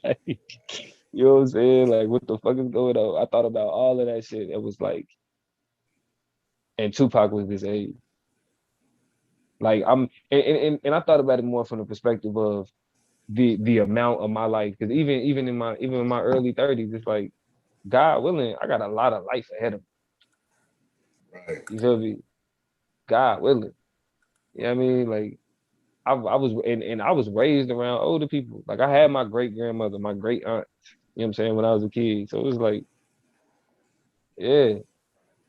Like, you know what I'm saying? Like, what the fuck is going on? I thought about all of that shit. It was like, and Tupac was this age. Like and I thought about it more from the perspective of the amount of my life. Because even in my early 30s, it's like, God willing, I got a lot of life ahead of me. Right. You feel me? God willing. You know what I mean? Like I was and I was raised around older people. Like I had my great grandmother, my great aunt, you know what I'm saying, when I was a kid. So it was like, yeah,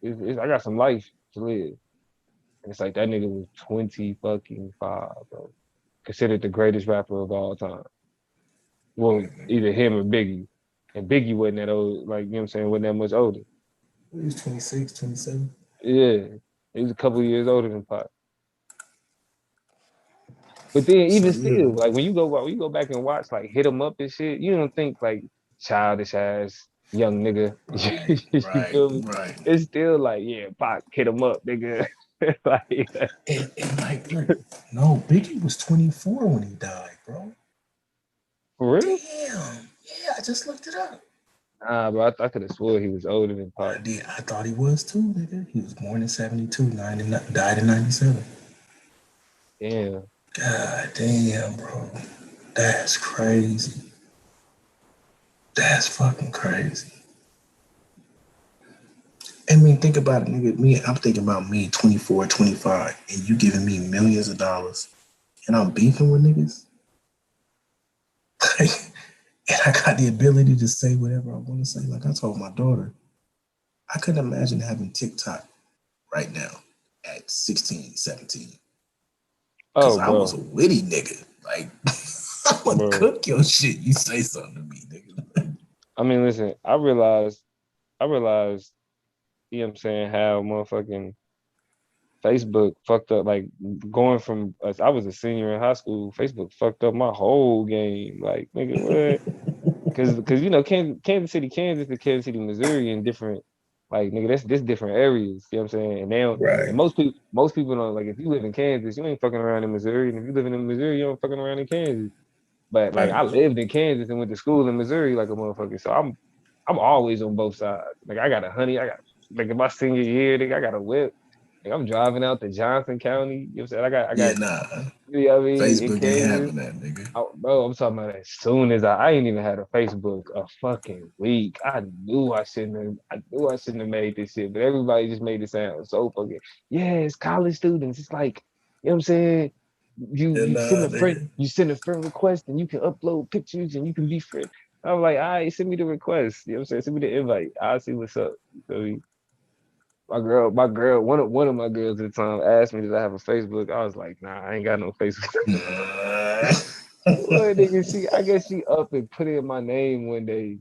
I got some life to live. And it's like that nigga was 20 fucking 5, bro. Considered the greatest rapper of all time. Well, either him or Biggie. And Biggie wasn't that old, like, you know what I'm saying, wasn't that much older. He was 26, 27. Yeah. He was a couple years older than Pac. But then So even yeah. still, like when you go back and watch like Hit 'Em Up and shit, you don't think like childish ass young nigga. Right, You right, feel me? right. It's still like, yeah, Pac hit 'em up, nigga. Like, And like, look, no, Biggie was 24 when he died, bro. for real? Damn. Yeah, I just looked it up. Nah, bro, I could have swore he was older than Pac. I did. I thought he was too, nigga. He was born in 72, died in 97. Damn. God damn, bro. That's crazy. That's fucking crazy. I mean, think about it, nigga. I'm thinking about me, 24, 25, and you giving me millions of dollars, and I'm beefing with niggas. And I got the ability to say whatever I want to say. Like I told my daughter, I couldn't imagine having TikTok right now at 16, 17. Because Oh, I was bro, a witty nigga. Like, I want to bro. cook your shit. You say something to me, nigga. I mean, listen, I realized, you know what I'm saying, how motherfucking Facebook fucked up. Like going from us, I was a senior in high school. Facebook fucked up my whole game. Like, nigga, what? Cause you know Kansas City, Kansas to Kansas City, Missouri in different like nigga that's different areas. You know what I'm saying? And now and Right. most people don't like if you live in Kansas, you ain't fucking around in Missouri. And if you live in Missouri, you don't fucking around in Kansas. But like I Right. lived in Kansas and went to school in Missouri like a motherfucker. So I'm always on both sides. Like I got a honey, I got like in my senior year, nigga, I got a whip. Like I'm driving out to Johnson County. You know what I'm saying? I Yeah, got nah. you know what I mean in Facebook ain't Kansas. having that, nigga. Oh, bro, I'm talking about as soon as I ain't even had a Facebook a fucking week. I knew I shouldn't have made this shit, but everybody just made it sound so fucking, yeah, it's college students. It's like, you know what I'm saying? Yeah, nah, nigga. You send a friend request and you can upload pictures and you can be friend. I'm like, all right, send me the request. You know what I'm saying? Send me the invite. I'll see what's up. You feel me? My girl, one of my girls at the time asked me, did I have a Facebook? I was like, nah, I ain't got no Facebook. Nah. What nigga? I guess she up and put in my name one day.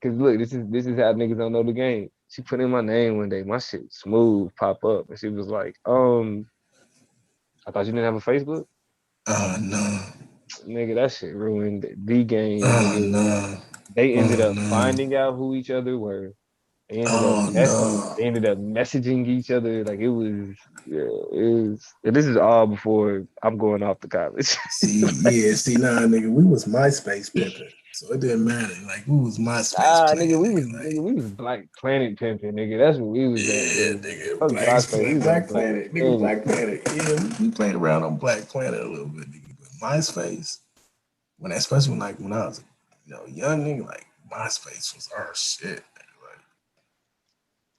Cause look, this is how niggas don't know the game. She put in my name one day. My shit smooth pop up, and she was like, I thought you didn't have a Facebook, No. nigga. That shit ruined the game, Oh, nigga. no. They ended Oh, up no. finding out who each other were. They ended up Oh no. they ended up messaging each other. Like it was, yeah, it was. And this is all before I'm going off to college. See, nah, nigga, we was MySpace pimping, so it didn't matter. Like we was MySpace playing, nigga. Like, nigga, we was Black Planet pimping, nigga. That's what we was at, yeah, bro. nigga, Fuck MySpace, we was on Black Black Planet, nigga, Planet. Black Planet. Yeah, we played around on Black Planet a little bit, nigga. But MySpace, especially when I was, young nigga, like MySpace was our shit. Nigga. Like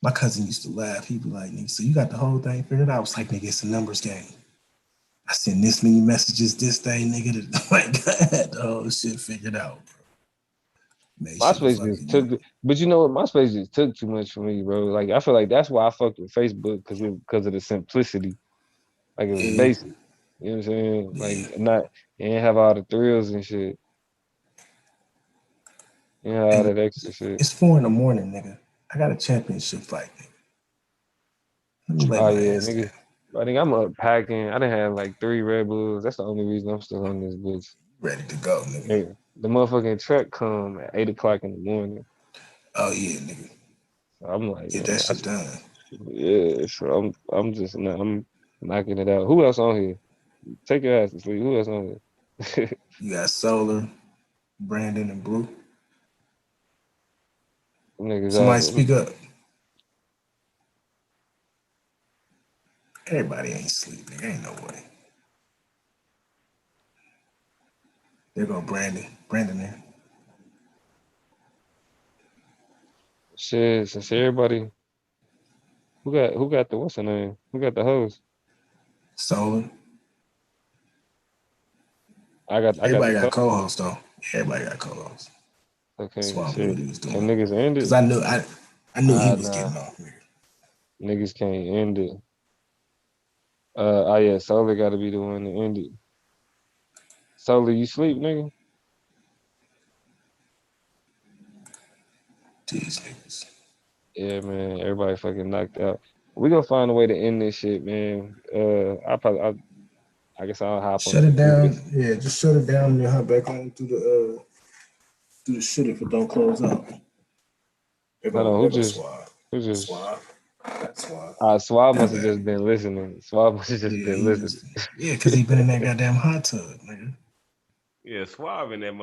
my cousin used to laugh. He'd be like, "Nigga, so you got the whole thing figured out?" I was like, "Nigga, it's a numbers game. I send this many messages this day, nigga." Like I had the whole shit figured out, bro. Made sure to MySpace just fucking, took, but you know what? MySpace just took too much for me, bro. Like I feel like that's why I fucked with Facebook because of the simplicity. Like it was yeah, basic. You know what I'm saying? yeah. Like not, it didn't have all the thrills and shit. You know all Hey, that extra shit. it's 4 a.m, nigga. I got a championship fight, nigga. Let me lay Oh my yeah, ass down. nigga. I think I'm up packing. I done had like 3 Red Bulls. That's the only reason I'm still on this bitch. Ready to go, nigga. Nigga, the motherfucking truck come at 8 o'clock in the morning. Oh yeah, nigga. So I'm like, Get man, that shit done. yeah. So I'm just I'm knocking it out. Who else on here? Take your ass to sleep. Who else on here? You got Solar, Brandon, and Blue. Niggas Somebody out. speak up. Everybody ain't sleeping. Ain't no way. There go Brandon. Brandon there. Shit, since everybody who got the what's her name? Who got the hose? Solar. I got Everybody the got co co-host though. Everybody got co-host. okay, Swab knew what shit. he was Can doing. niggas end Cause it? I knew he was Nah. getting off, nigga. Niggas can't end it. Oh yeah, Solar gotta be the one to end it. Solar, you sleep, nigga? These niggas. Yeah, man. Everybody fucking knocked out. We gonna find a way to end this shit, man. I guess I'll hop on the Shut it computer. down. Yeah, just shut it down and then hop back on through the shit if it don't close out. Hold on, who just Swab. who just Swab. That's Swab. Swab That must have bad. just been listening. Swab must have just Yeah, been he listening. just cause he been in that goddamn hot tub, nigga. Yeah, Suave in that